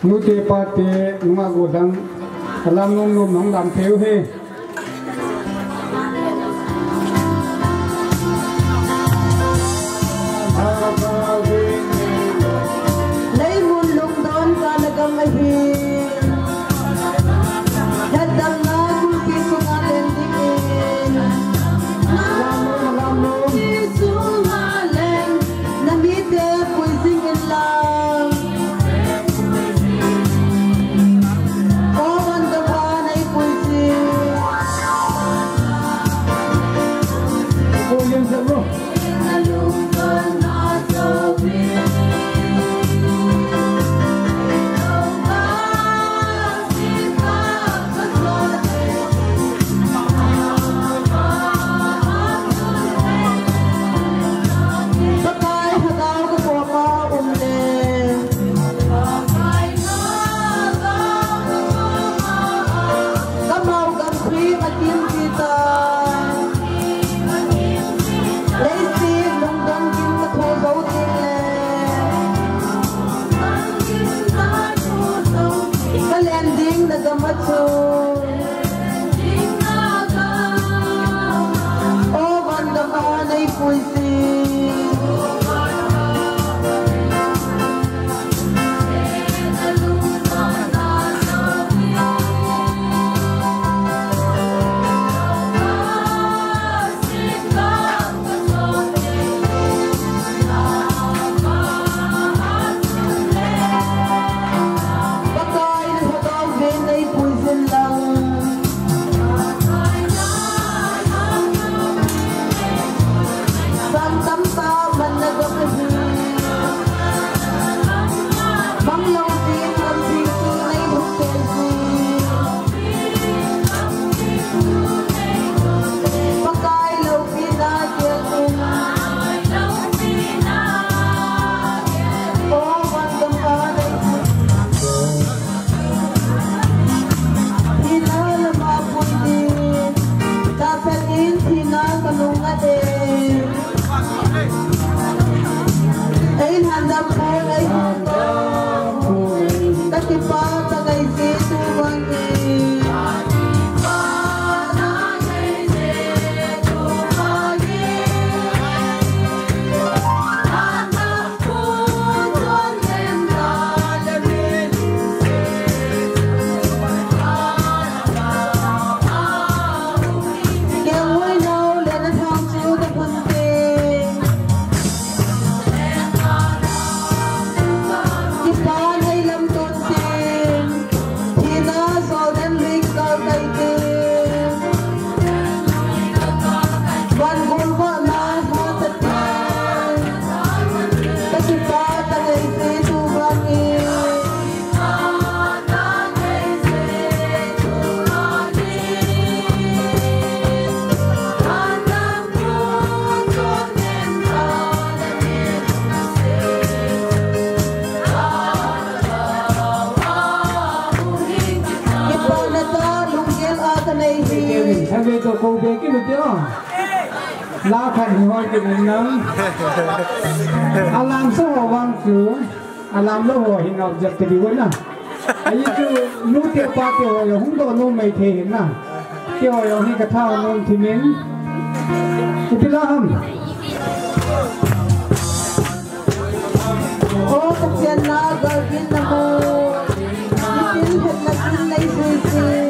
นุเตปาเตนุมาโกดังลำนมน้องดำเทวเฮ Bye. cô bé cái được chưa? La thành hồi cái này nắng. Alam số hồ vang cứ, alam lô hồ hình ngọc giật cái gì vậy nè? Ấy chứ nút tiêu ba tiêu hồi là húng đồ nôn mày thể hiện nè. Tiêu hồi là hình cái thao nôn thì miếng. Cái gì đó không? Ô tập chân na gọi viên nam mô. Viên hết là viên này suy suy.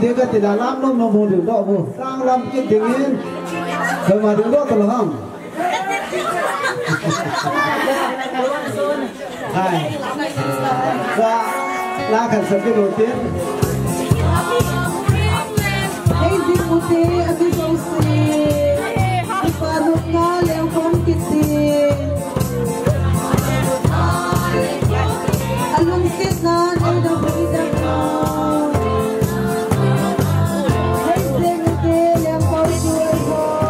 thế cái thì là làm nó mua được đó vô sang làm cái tiếng yên rồi mà được đó tao là không hai và la khẩn sập cái đầu tiên Hey Zimuti Abisosi Ipanuk na leo kon kiti Alung kita ay nabida ka Hey Zimuti leo kon suway ko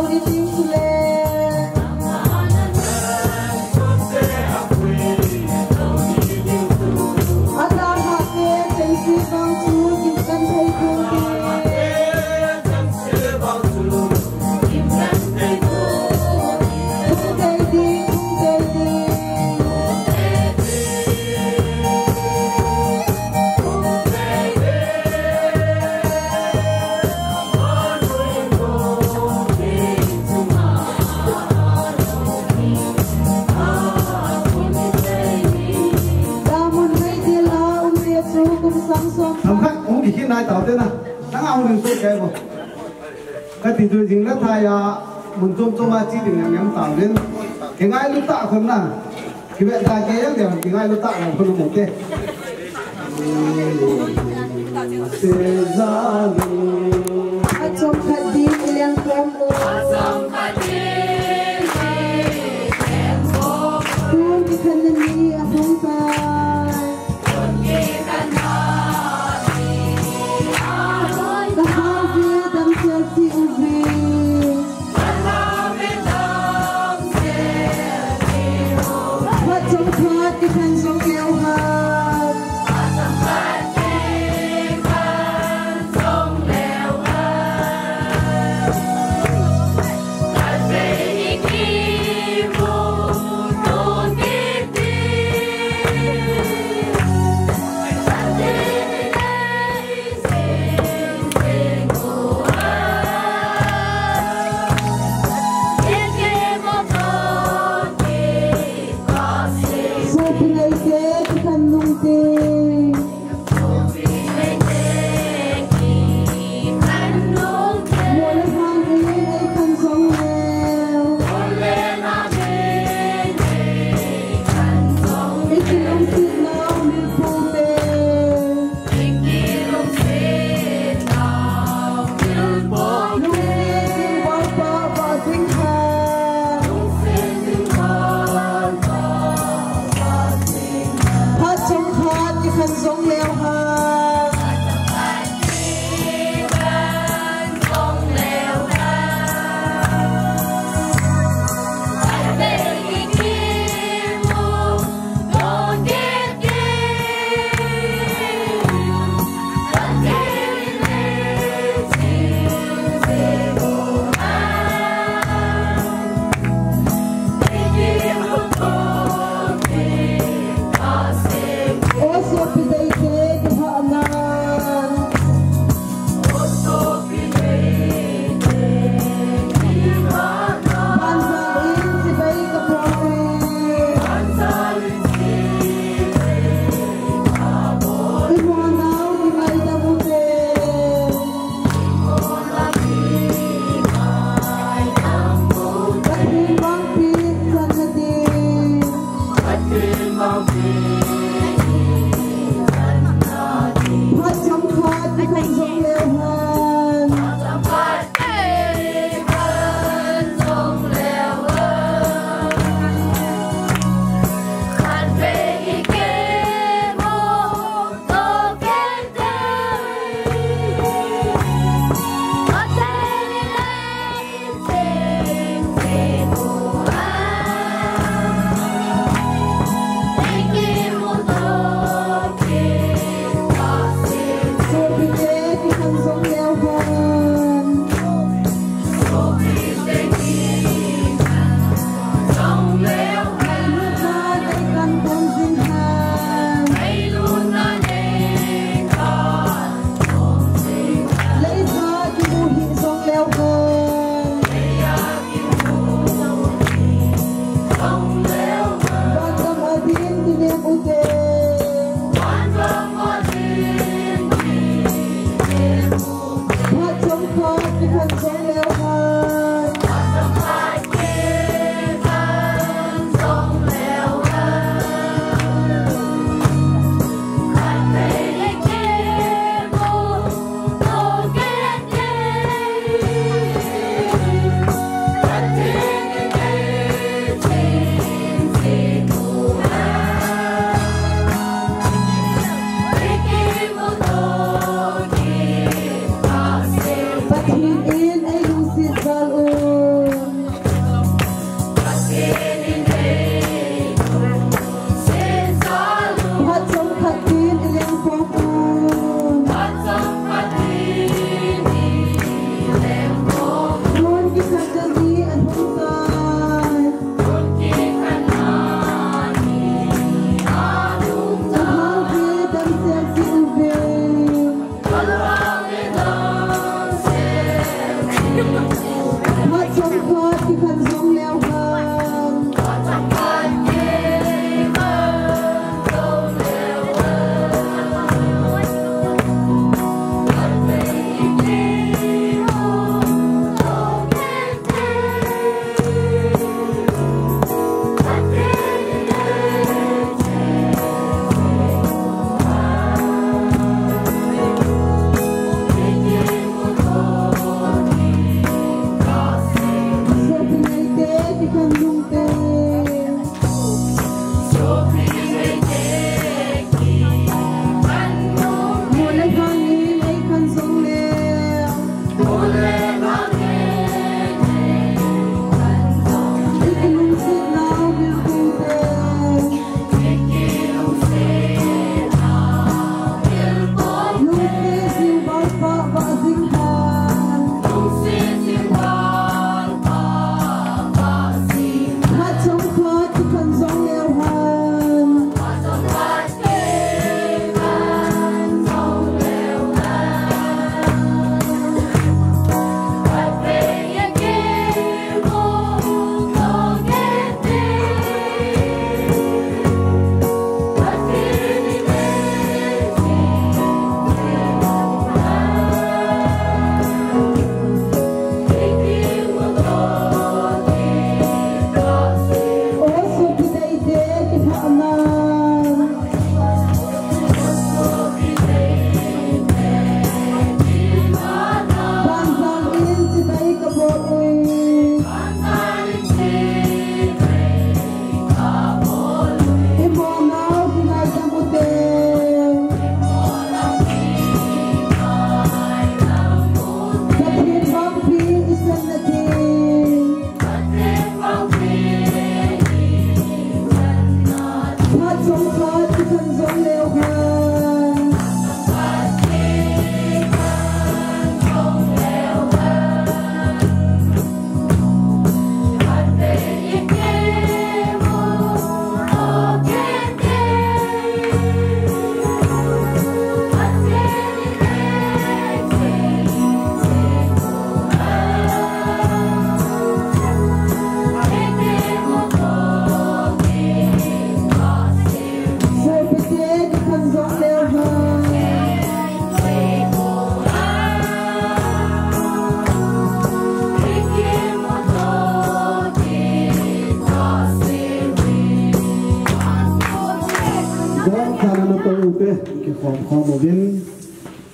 đi tìm lệ Adam hạ kê chân si vang chú kim căn thấy thương thằng khác cũng chỉ khi này tao thế nào đang ao đừng tôi kêu một cái thì tôi dính rất hay muốn trôm mà chỉ đừng nhắm tao lên cái ngay lúc tạo không nào cái việc tài kế thì cái ngay lúc tạo là không được một thế Acom kadim yang kamu Tuhan dikanani ahong tay Bahagia dan selfie ubi Macam kuat dikan songkeuhan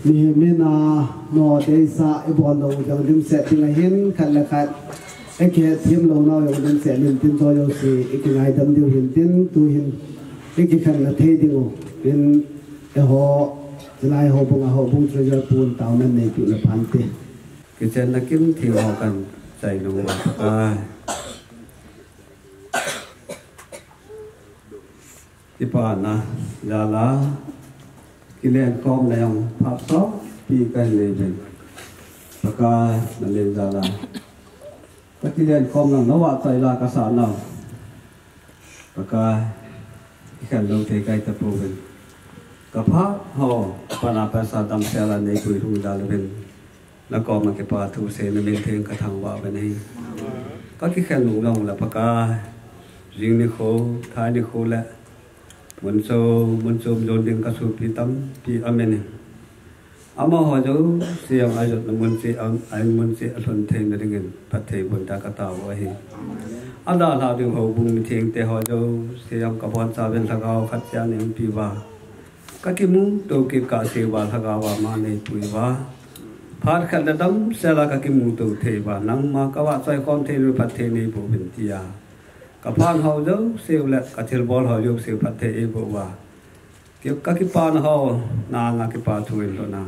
มีเมนาโนเดซ่าไอบอลเราอย่างดึงเสร็จที่ไหนเห็นขัดละขัดไอแค่ทีมเราเนาะอย่างดึงเสร็จลินตินตัวโยสีอีกไงดำเดียวเห็นตินตัวเห็นอีกขัดละเทดิโอเป็นไอหัวจะไล่หัวบุ้งหัวบุ้งจะจะปูนเต่านั่นในจุดละพันเตะกิจนักกินที่ออกกันใจรู้ว่าที่ผ่านนะยาลากิเลสกองแรงพับซ้อปีกันเลยเป็นประกาศนั่นเลยยาลาถ้ากิเลสกองนั้นนวัตใจลากษาเนาประกาศที่ขันลงเทไกตะปูเป็นกระเพาะห่อปนาภาษาดำเสลาในกุยรุ่งดาลเป็นแล้วก็มันเก็บปลาทูเซนเป็นเพลงกระทังว่าไปในก็ที่แค่หนูลงแล้วประกาศยิงในโคท้ายในโคและmuncul joding kasupi tam pi amen ama ho jo siang ajot munci ai munci alon theng na dingin pathe bunda kata wa hi ada la ding ho bung mi theng te ho jo siang ka bon sa ben thagao khat cha ne pi wa ka ki mu to ki ka se wa thagawa ma ne pui wa phar khat da dam sa la ka ki mu to the wa nang ma ka wa sai khom the ru pathe ne bu bin ti yaกับพานเขาเจ้าเสียวแหละกับเทลบอลเขาโยกเสียวพัดเทเอบอกว่าเกี่ยวกับกิปานเขานางกิปาทุยแล้วนะ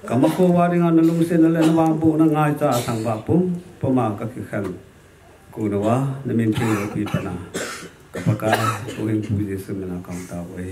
กับมาโควาดิงานลุงเซนนั่นแหละนวางบุนง่ายจ้าทางบาปุ่มประมาณกับกิขันกูนะวะนั่นเป็นเพียงปีปนากับประกาศกูเองผู้เจสุมนาคำตาไว้